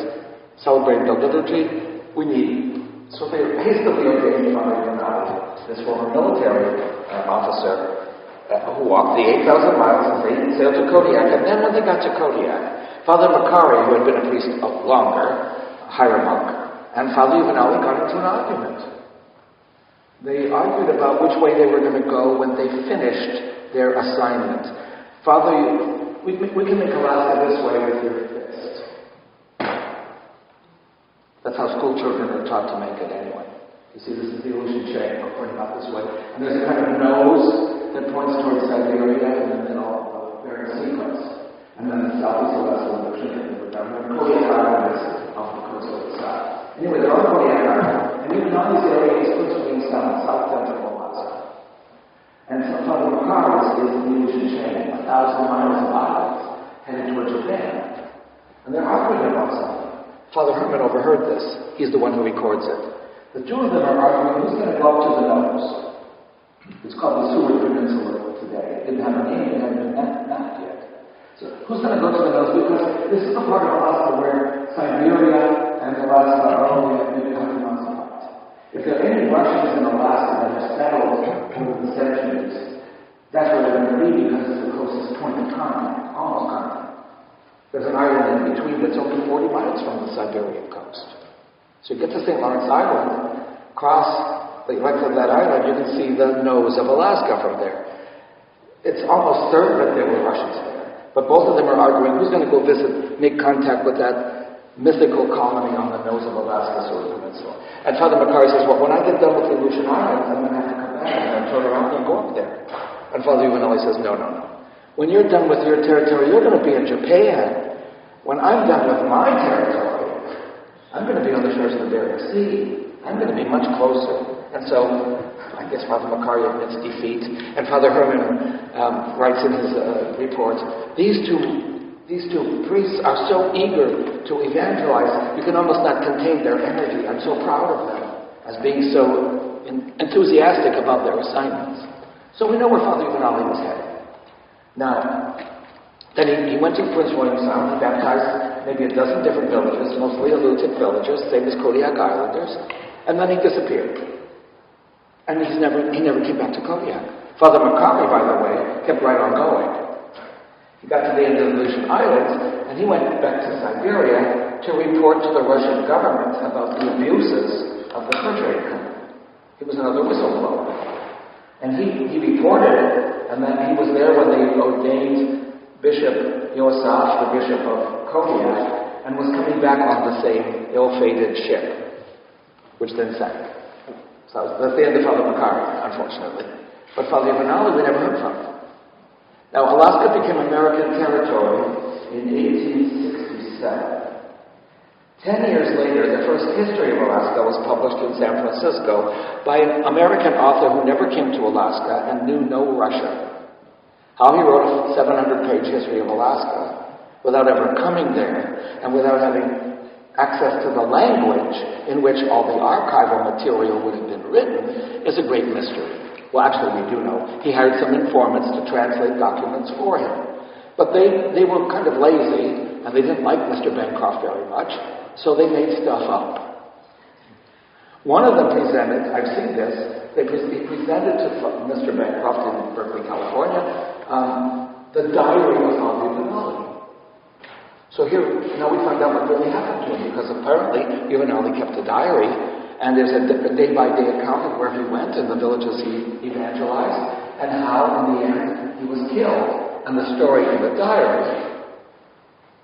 celebrating the liturgy, we need. So they hastily ordained Father Herman, this former military officer, who walked the 8,000 miles as they sailed to Kodiak. And then when they got to Kodiak, Father Makari, who had been a priest longer, higher monk, and Father Juvenaly got into an argument. They argued about which way they were going to go when they finished their assignment. Father, we can make Alaska this way with your fist. That's how school children are taught to make it anyway. You see, this is the ocean chain, pointing out this way. And there's a kind of nose that points towards Siberia in the middle of the Bering Sea coast. And then the southeast Alaska and the Kodiak Island. Kodiak Island is off the coast of the south. Anyway, they're on Kodiak Island. And even on this area is between south central Alaska. And so Father Makari's is the ocean chain, 1,000 miles of islands headed toward Japan. And they're arguing about something. Father Herman overheard this. He's the one who records it. The 2 of them are arguing who's going to go up to the nose. It's called the Seward Peninsula today. It didn't have a name, it hadn't been mapped yet. So who's going to go to the nose? Because this is the part of Alaska where Siberia and Alaska are only maybe 100 miles apart. If there are any Russians in Alaska that have settled over the centuries, that's where they're going to be because it's the closest point of contact, almost contact. There's an island in between that's only 40 miles from the Siberian coast. So you get to St. Lawrence Island, cross the length of that island, you can see the nose of Alaska from there. It's almost certain that there were Russians there. But both of them are arguing who's going to go visit, make contact with that mythical colony on the nose of Alaska, Seward Peninsula. And Father Makari says, well, when I get done with the Aleutian Islands, I'm going to have to come back and turn around and go up there. And Father Juvenaly says, no. When you're done with your territory, you're going to be in Japan. When I'm done with my territory, I'm going to be on the shores of the Bering Sea. I'm going to be much closer. And so, I guess Father Makari admits defeat. And Father Herman writes in his report, these two priests are so eager to evangelize, you can almost not contain their energy. I'm so proud of them as being so enthusiastic about their assignments. So we know where Father Juvenaly was headed. Now, then he went to Prince William Sound. He baptized maybe a dozen different villages, mostly Aleutian villagers, same as Kodiak Islanders, and then he disappeared. And he never came back to Kodiak. Father Makari, by the way, kept right on going. He got to the end of the Aleutian Islands, and he went back to Siberia to report to the Russian government about the abuses of the fur trade company. He was another whistleblower. And he reported it, and then he was there when they ordained Bishop Yosef, the Bishop of Kodiak, and was coming back on the same ill-fated ship, which then sank. So that's the end of Father Makari, unfortunately. But Father Juvenaly, we never heard from. Now, Alaska became American territory in 1867. 10 years later, the first history of Alaska was published in San Francisco by an American author who never came to Alaska and knew no Russian. How he wrote a 700-page history of Alaska without ever coming there and without having access to the language in which all the archival material would have been written is a great mystery. Well, actually, we do know. He hired some informants to translate documents for him. But they were kind of lazy, and they didn't like Mr. Bancroft very much, so they made stuff up. One of them presented, I've seen this, he presented to Mr. Bancroft in Berkeley, California, the diary of Father Juvenaly. So here, now we find out what really happened to him, because apparently Juvenaly kept a diary, and there's a day-by-day account of where he went and the villages he evangelized, and how, in the end, he was killed. And the story in the diary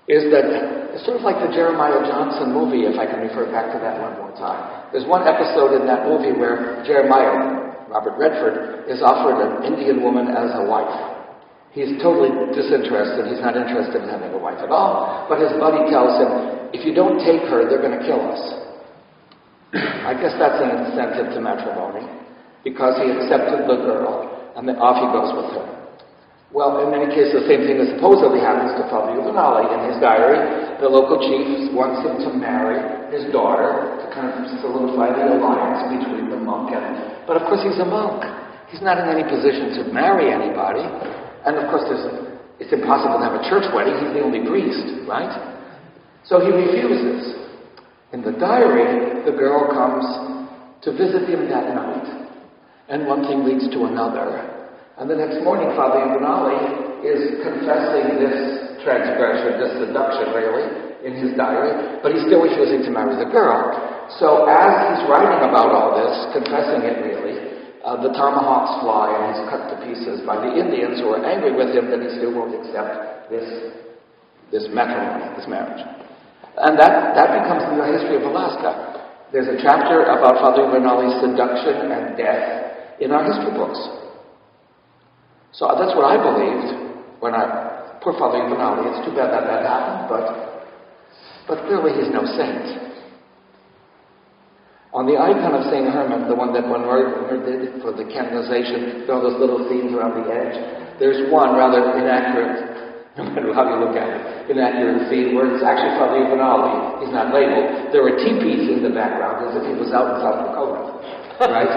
is that it's sort of like the Jeremiah Johnson movie, if I can refer back to that one more time. There's one episode in that movie where Jeremiah, Robert Redford, is offered an Indian woman as a wife. He's totally disinterested. He's not interested in having a wife at all. But his buddy tells him, if you don't take her, they're going to kill us. I guess that's an incentive to matrimony, because he accepted the girl, and then off he goes with her. Well, in many cases, the same thing that supposedly happens to Father Juvenaly. In his diary, the local chief wants him to marry his daughter to kind of solidify the alliance between the monk and... But of course, he's a monk. He's not in any position to marry anybody. And of course, it's impossible to have a church wedding. He's the only priest, right? So he refuses. In the diary, the girl comes to visit him that night. And one thing leads to another. And the next morning, Father Juvenaly is confessing this transgression, this seduction, really, in his diary. But he's still refusing to marry the girl. So as he's writing about all this, confessing it really, the tomahawks fly and he's cut to pieces by the Indians who are angry with him that he still won't accept this matrimony, this marriage. And that becomes the history of Alaska. There's a chapter about Father Juvenaly's seduction and death in our history books. So that's what I believed when poor Father Juvenaly, it's too bad that happened, but clearly he's no saint. On the icon of St. Herman, the one that one did for the canonization, all those little themes around the edge, there's one rather inaccurate, no matter how you look at it, inaccurate theme where it's actually Father Juvenaly. He's not labeled. There were teepees in the background as if he was out in South Dakota. Right?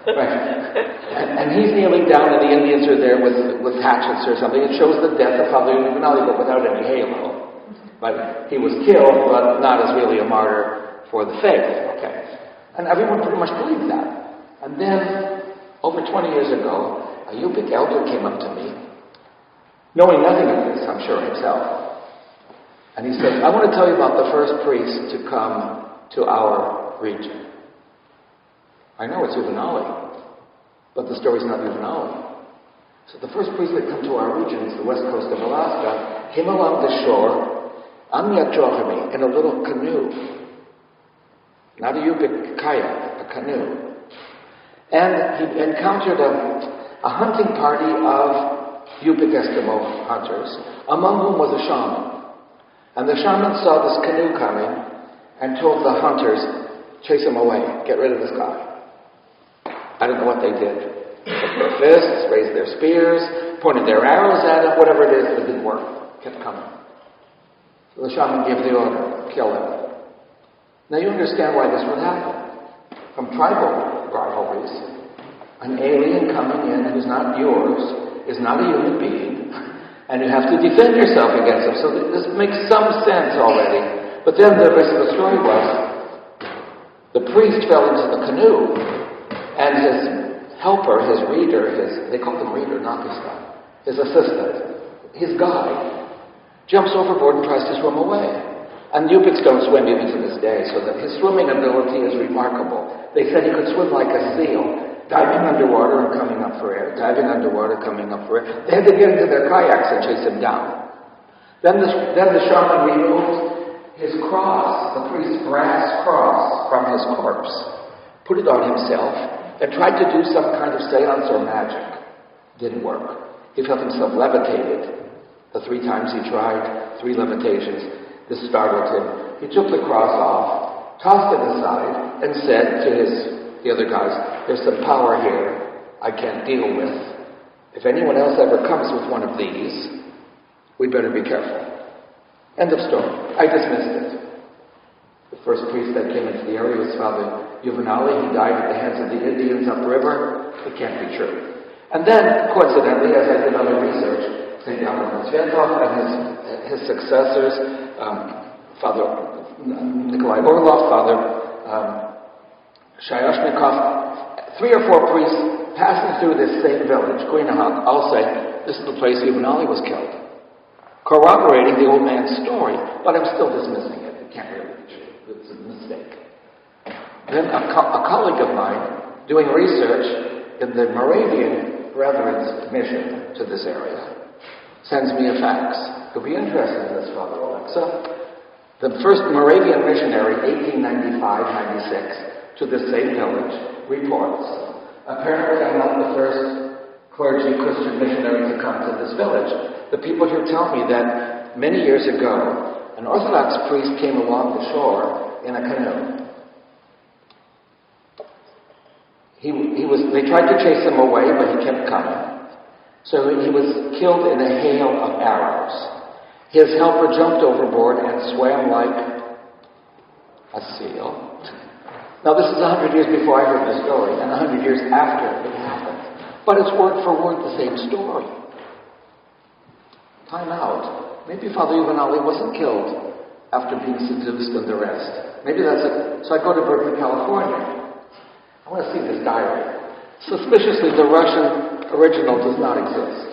Right. And he's kneeling down and the Indians are there with hatchets or something. It shows the death of Father Juvenaly, but without any halo. But he was killed, but not as really a martyr for the faith, okay? And everyone pretty much believed that. And then, over 20 years ago, a Yupik elder came up to me, knowing nothing of this, I'm sure himself. And he said, I want to tell you about the first priest to come to our region. I know it's Juvenaly, but the story's not Juvenaly. So the first priest that come to our region, is the west coast of Alaska, came along the shore, in a little canoe. Not a Yupik kayak, a canoe. And he encountered a hunting party of Yupik Eskimo hunters, among whom was a shaman. And the shaman saw this canoe coming and told the hunters, chase him away, get rid of this guy. I don't know what they did. Took their fists, raised their spears, pointed their arrows at him, whatever it is, it didn't work. Kept coming. So the shaman gave the order, kill him. Now you understand why this would happen. From tribal rivalries, an alien coming in who's not yours, is not a human being, and you have to defend yourself against him. So this makes some sense already. But then the rest of the story was, the priest fell into the canoe, and his helper, his reader, they called him reader, not his guy, his assistant, his guide, jumps overboard and tries to swim away. And Yupiks don't swim even to this day, so that his swimming ability is remarkable. They said he could swim like a seal, diving underwater and coming up for air, diving underwater, coming up for air. They had to get into their kayaks and chase him down. Then the shaman removed his cross, the priest's brass cross, from his corpse, put it on himself, and tried to do some kind of seance or magic. Didn't work. He felt himself levitated. The 3 times he tried, 3 levitations. This startled him. He took the cross off, tossed it aside, and said to the other guys, there's some power here I can't deal with. If anyone else ever comes with one of these, we better be careful. End of story. I dismissed it. The first priest that came into the area was Father Juvenaly. He died at the hands of the Indians upriver. It can't be true. And then, coincidentally, as I did other research, St. Shelikof and his successors, Father Nikolai Orlov, Father Shayashnikov, 3 or 4 priests passing through this same village, Kodiak, all say, this is the place Juvenaly was killed. Corroborating the old man's story, but I'm still dismissing it. It can't really be true. It's a mistake. Then a colleague of mine, doing research in the Moravian Brethren's mission to this area, sends me a fax. You'll be interested in this, Father Oleska. The first Moravian missionary, 1895-96, to the same village, reports, apparently I'm not the first clergy, Christian missionary to come to this village. The people here tell me that many years ago, an Orthodox priest came along the shore in a canoe. They tried to chase him away, but he kept coming. So he was killed in a hail of arrows. His helper jumped overboard and swam like a seal. Now this is 100 years before I heard the story, and 100 years after it happened. But it's word for word the same story. Time out. Maybe Father Juvenaly wasn't killed after being seduced and the rest. Maybe that's it. So I go to Berkeley, California. I want to see this diary. Suspiciously, the Russian original does not exist.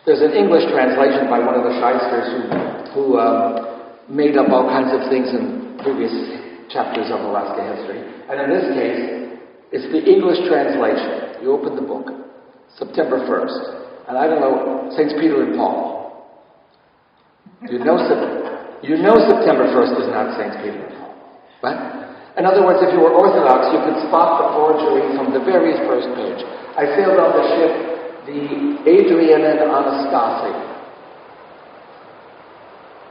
There's an English translation by one of the shysters who made up all kinds of things in previous chapters of Alaska history. And in this case, it's the English translation. You open the book, September 1st. And I don't know, Saints Peter and Paul. You know September 1st is not Saints Peter and Paul. Right? In other words, if you were Orthodox, you could spot the forgery from the very first page. I sailed on the ship, the Adrian and Anastasia.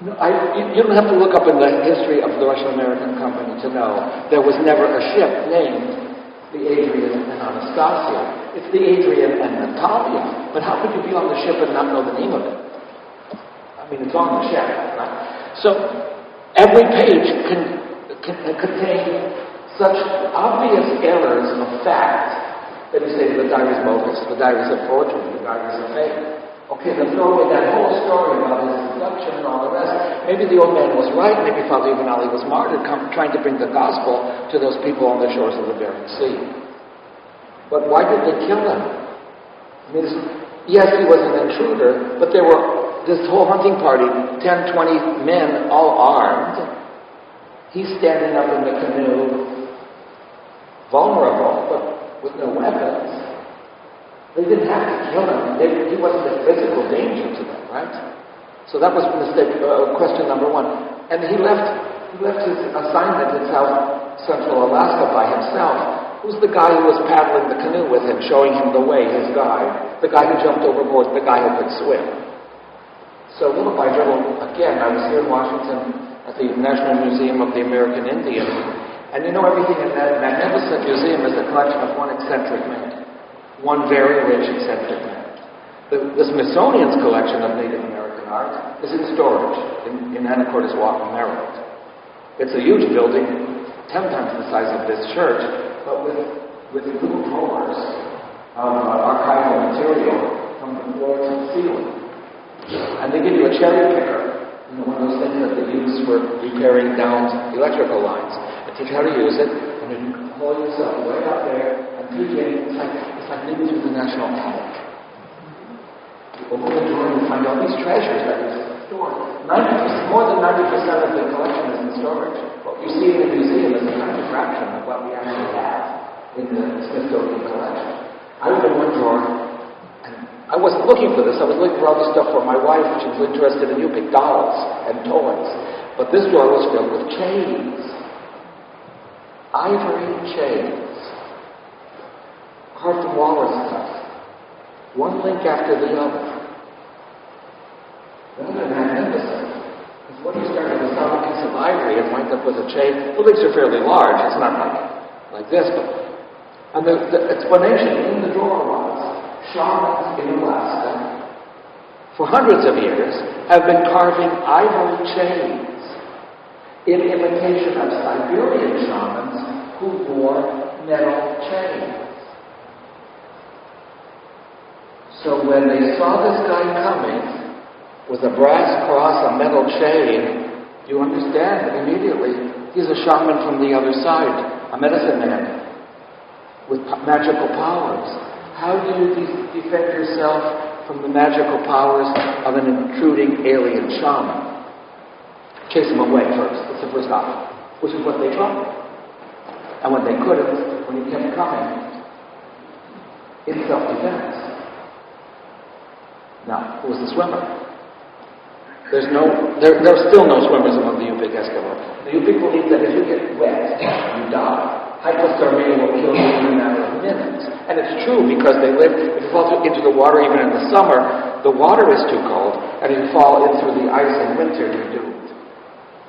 No, you don't have to look up in the history of the Russian-American company to know there was never a ship named the Adrian and Anastasia. It's the Adrian and Natalia. But how could you be on the ship and not know the name of it? I mean, it's on the ship, right? So every page can contain such obvious errors of fact that you say the diary's bogus, the diary's a forgery, the diary's a fake. Okay, then throw away that whole story about his seduction and all the rest. Maybe the old man was right, maybe Father Juvenaly was martyred, trying to bring the gospel to those people on the shores of the Bering Sea. But why did they kill him? I mean, yes, he was an intruder, but there were this whole hunting party, 10, 20 men, all armed. He's standing up in the canoe, vulnerable, but with no weapons. They didn't have to kill him. He wasn't a physical danger to them, right? So that was question number one. And he left his assignment in South Central Alaska by himself. Who's the guy who was paddling the canoe with him, showing him the way, his guide? The guy who jumped overboard, the guy who could swim. So little by little, again, I was here in Washington at the National Museum of the American Indian. And you know, everything in that magnificent museum is a collection of one eccentric man. One very rich eccentric man. The Smithsonian's collection of Native American art is in storage in Anacortes Walk, Maryland. It's a huge building, 10 times the size of this church, but with little drawers of archival material from the floor to the ceiling. And they give you a cherry picker. You know, one of those things that they use for repairing downed electrical lines. They teach you how to use it, and then you can pull yourself way up there and peek in. It's like living through the national attic. You open the door and you find all these treasures that are stored. More than 90% of the collection is in storage. What you see in the museum is a tiny fraction of what we actually have in the Smithsonian collection. I opened one drawer. I wasn't looking for this. I was looking for all the stuff for my wife. She was interested in Yupik dolls and toys. But this drawer was filled with chains. Ivory chains. Carved from walrus stuff. One link after the other. They're magnificent. If when you start with a solid piece of ivory and wind up with a chain, the links are fairly large. It's not like this, but... And the explanation in the drawer was shamans in Alaska, for hundreds of years, have been carving ivory chains in imitation of Siberian shamans who wore metal chains. So when they saw this guy coming with a brass cross, a metal chain, you understand immediately he's a shaman from the other side, a medicine man with magical powers. How do you defend yourself from the magical powers of an intruding alien shaman? Chase him away first. That's the first option, which is what they tried. And when they couldn't, when he kept coming, in self-defense. Now, who was the swimmer? There are still no swimmers among the Yupik Eskimo. Now, you people believe that if you get wet, you die. Hypothermia will kill you in a matter of minutes. And it's true because they live, if you fall into the water even in the summer, the water is too cold, and if you fall in through the ice in winter, you're doomed.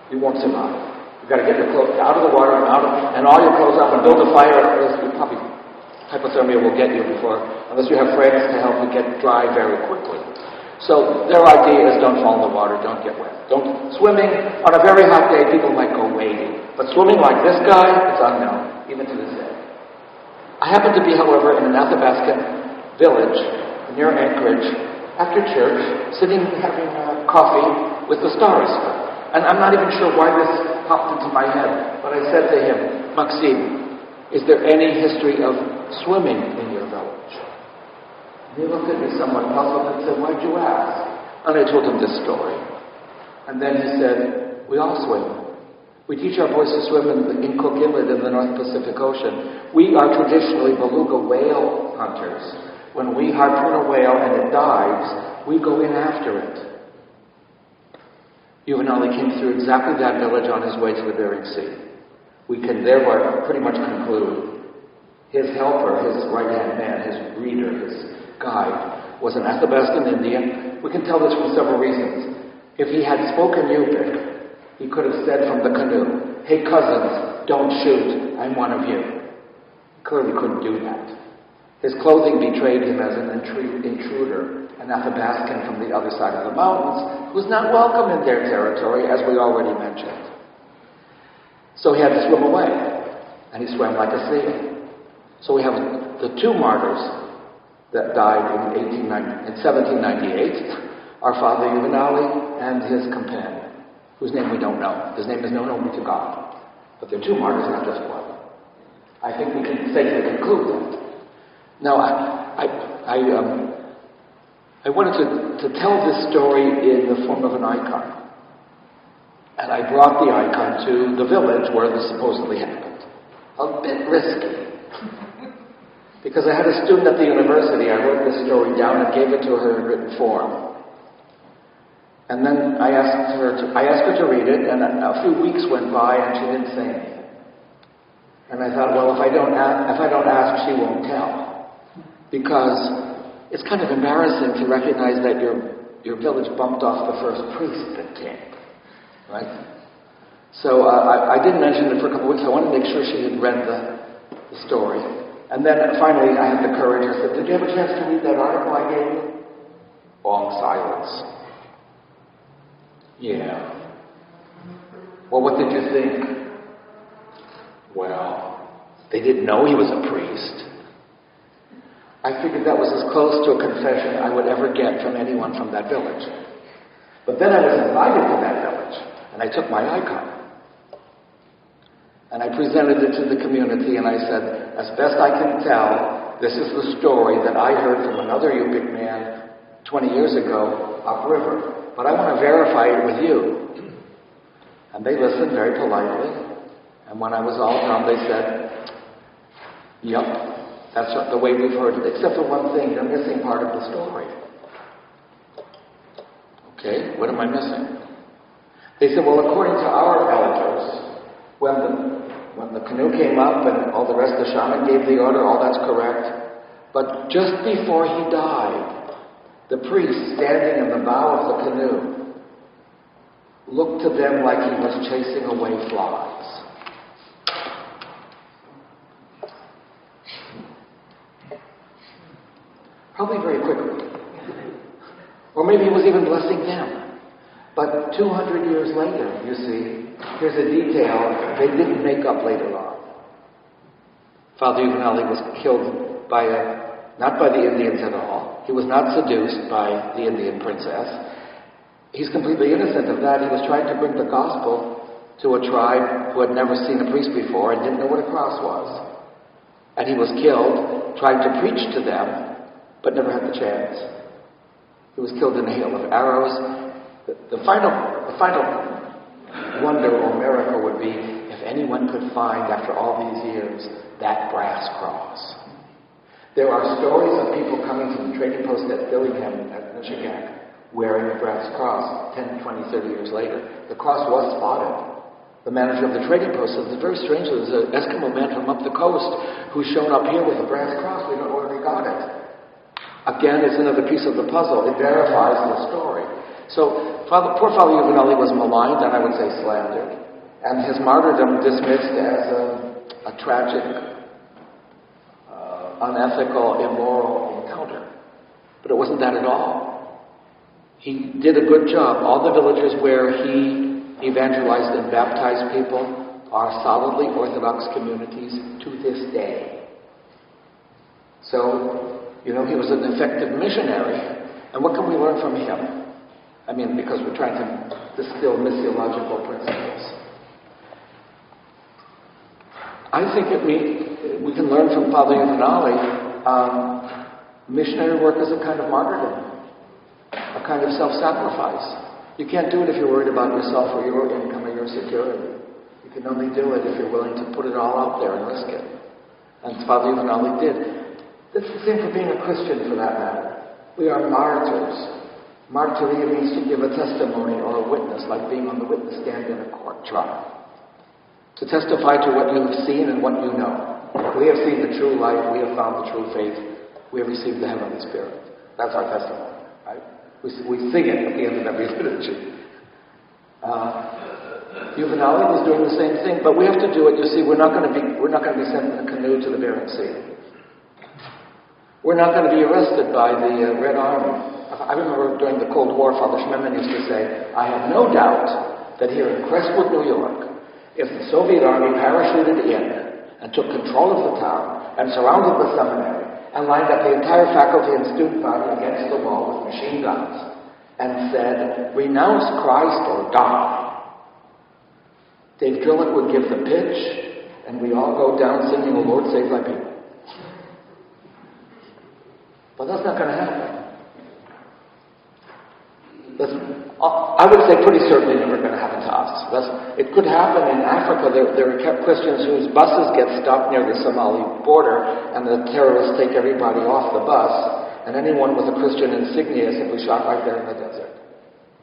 You won't survive. You've got to get your clothes out of the water and all your clothes up and build a fire, or else you probably, hypothermia will get you unless you have friends to help you get dry very quickly. So their idea is don't fall in the water, don't get wet. Swimming, on a very hot day, people might go wading. But swimming like this guy, it's unknown, even to this day. I happened to be, however, in an Athabascan village near Anchorage after church, sitting having coffee with the stars. And I'm not even sure why this popped into my head, but I said to him, Maxime, is there any history of swimming in your village? And he looked at me somewhat puzzled and said, why'd you ask? And I told him this story. And then he said, we all swim. We teach our boys to swim in Cook Inlet in the North Pacific Ocean. We are traditionally beluga whale hunters. When we harpoon a whale and it dives, we go in after it. Juvenaly came through exactly that village on his way to the Bering Sea. We can therefore pretty much conclude his helper, his right-hand man, his reader, his guide, was an Athabascan Indian. We can tell this for several reasons. If he had spoken Yupik, he could have said from the canoe, hey cousins, don't shoot, I'm one of you. He clearly couldn't do that. His clothing betrayed him as an intruder, an Athabascan from the other side of the mountains, who was not welcome in their territory, as we already mentioned. So he had to swim away, and he swam like a seal. So we have the two martyrs that died in 1798, our Father Juvenaly and his companion, whose name we don't know. His name is known only to God. But they're two martyrs, not just one. I think we can safely conclude that. Now, I wanted to tell this story in the form of an icon. And I brought the icon to the village where this supposedly happened. A bit risky. Because I had a student at the university, I wrote this story down and gave it to her in written form. And then I asked her to read it, and a few weeks went by and she didn't say anything. And I thought, well, if I don't ask, she won't tell. Because it's kind of embarrassing to recognize that your village bumped off the first priest that came. Right? So I didn't mention it for a couple of weeks. I wanted to make sure she had read the story. And then finally I had the courage. I said, did you have a chance to read that article I gave you? Long silence. Yeah. Well, what did you think? Well, they didn't know he was a priest. I figured that was as close to a confession I would ever get from anyone from that village. But then I was invited to that village, and I took my icon. And I presented it to the community, and I said, as best I can tell, this is the story that I heard from another Yupik man 20 years ago upriver. But I want to verify it with you. And they listened very politely. And when I was all done, they said, yep, that's the way we've heard it. Except for one thing, you're missing part of the story. Okay, what am I missing? They said, well, according to our elders, when the canoe came up and all the rest of the shaman gave the order, all that's correct. But just before he died, the priest, standing in the bow of the canoe, looked to them like he was chasing away flies. Probably very quickly. Or maybe he was even blessing them. But 200 years later, you see, here's a detail they didn't make up later on. Father Juvenaly was killed not by the Indians at all. He was not seduced by the Indian princess. He's completely innocent of that. He was trying to bring the gospel to a tribe who had never seen a priest before and didn't know what a cross was. And he was killed, tried to preach to them, but never had the chance. He was killed in a hail of arrows. The final wonder or miracle would be if anyone could find, after all these years, that brass cross. There are stories of people coming to the trading post at Billingham at Michigan wearing a brass cross 10, 20, 30 years later. The cross was spotted. the manager of the trading post, says, it's very strange. There's an Eskimo man from up the coast who's shown up here with a brass cross. We don't know where he got it. Again, it's another piece of the puzzle. It verifies the story. So poor Father Juvenaly was maligned, and I would say slandered, and his martyrdom dismissed as a tragic, unethical, immoral encounter. But it wasn't that at all. He did a good job. All the villages where he evangelized and baptized people are solidly Orthodox communities to this day. So, he was an effective missionary. And what can we learn from him? I mean, because we're trying to distill missiological principles. I think that we can learn from Father Juvenaly missionary work is a kind of martyrdom, a kind of self-sacrifice. You can't do it if you're worried about yourself or your income or your security. You can only do it if you're willing to put it all out there and risk it. And Father Juvenaly did. That's the same for being a Christian, for that matter. We are martyrs. Martyria means to give a testimony or a witness, like being on the witness stand in a court trial. To testify to what you have seen and what you know. We have seen the true light. We have found the true faith. We have received the heavenly Spirit. That's our testimony, right? We sing it at the end of every liturgy. Juvenaly was doing the same thing, but we have to do it. You see, we're not going to be sent in a canoe to the Bering Sea. We're not going to be arrested by the Red Army. I remember during the Cold War, Father Herman used to say, I have no doubt that here in Crestwood, New York, if the Soviet Army parachuted in and took control of the town and surrounded the seminary and lined up the entire faculty and student body against the wall with machine guns and said, renounce Christ or die, Dave Drillick would give the pitch and we all go down singing, O Lord, save thy people. But that's not going to happen. I would say pretty certainly never going to happen to us. It could happen in Africa. There are Christians whose buses get stopped near the Somali border, and the terrorists take everybody off the bus, and anyone with a Christian insignia is simply shot right there in the desert.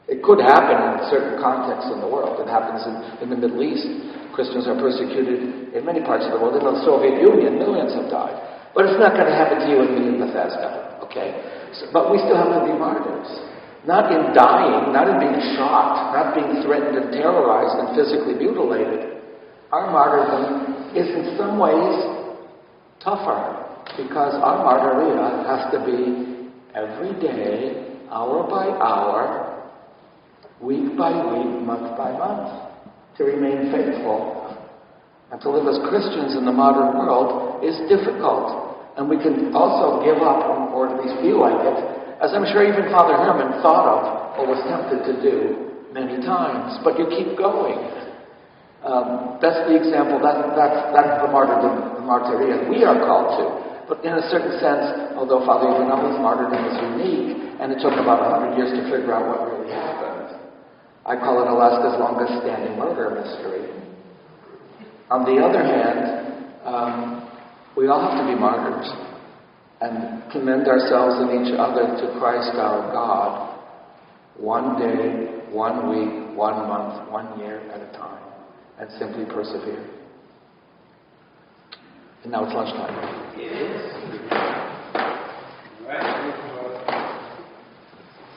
It could happen in certain contexts in the world. It happens in the Middle East. Christians are persecuted in many parts of the world. In the Soviet Union, millions have died. But it's not going to happen to you and me in Bethesda, okay? But we still have to be martyrs. Not in dying, not in being shocked, not being threatened and terrorized and physically mutilated. Our martyrdom is in some ways tougher because our martyria has to be every day, hour by hour, week by week, month by month, to remain faithful. And to live as Christians in the modern world is difficult. And we can also give up, or at least feel like it, as I'm sure even Father Herman thought of or was tempted to do many times. But you keep going. That's the example, that's the martyrdom, the martyria we are called to. But in a certain sense, although Father Juvenaly's martyrdom is unique, and it took about 100 years to figure out what really happened, I call it Alaska's longest standing murder mystery. On the other hand, we all have to be martyrs and commend ourselves and each other to Christ our God, one day, 1 week, 1 month, 1 year at a time, and simply persevere. And now it's lunchtime.